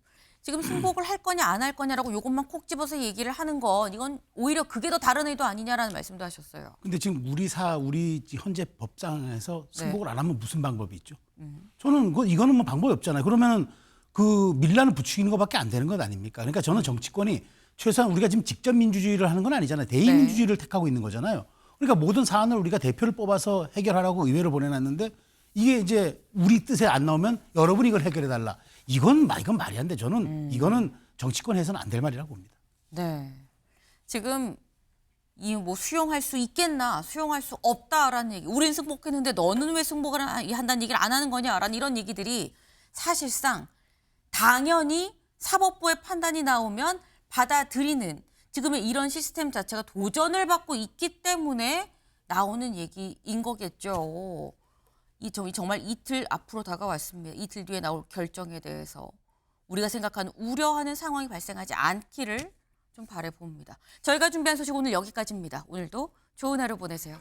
지금 승복을 할 거냐 안 할 거냐라고 이것만 콕 집어서 얘기를 하는 건 이건 오히려 그게 더 다른 의도 아니냐라는 말씀도 하셨어요. 근데 지금 우리 현재 법상에서 승복을 안 하면 무슨 방법이 있죠? 저는 이거는 뭐 방법이 없잖아요. 그러면은 그 밀란을 부추기는 것밖에 안 되는 것 아닙니까? 그러니까 저는 정치권이 최소한 우리가 지금 직접 민주주의를 하는 건 아니잖아요. 대의 민주주의를 택하고 있는 거잖아요. 그러니까 모든 사안을 우리가 대표를 뽑아서 해결하라고 의회로 보내놨는데 이게 이제 우리 뜻에 안 나오면 여러분이 이걸 해결해 달라. 이건 말이 안 돼. 저는 이거는 정치권에서는 안 될 말이라고 봅니다. 네. 지금 이 뭐 수용할 수 있겠나, 수용할 수 없다라는 얘기. 우린 승복했는데 너는 왜 승복을 한다는 얘기를 안 하는 거냐라는 이런 얘기들이 사실상 당연히 사법부의 판단이 나오면 받아들이는 지금의 이런 시스템 자체가 도전을 받고 있기 때문에 나오는 얘기인 거겠죠. 정말 이틀 앞으로 다가왔습니다. 이틀 뒤에 나올 결정에 대해서 우리가 생각하는 우려하는 상황이 발생하지 않기를 좀 바라봅니다. 저희가 준비한 소식 오늘 여기까지입니다. 오늘도 좋은 하루 보내세요.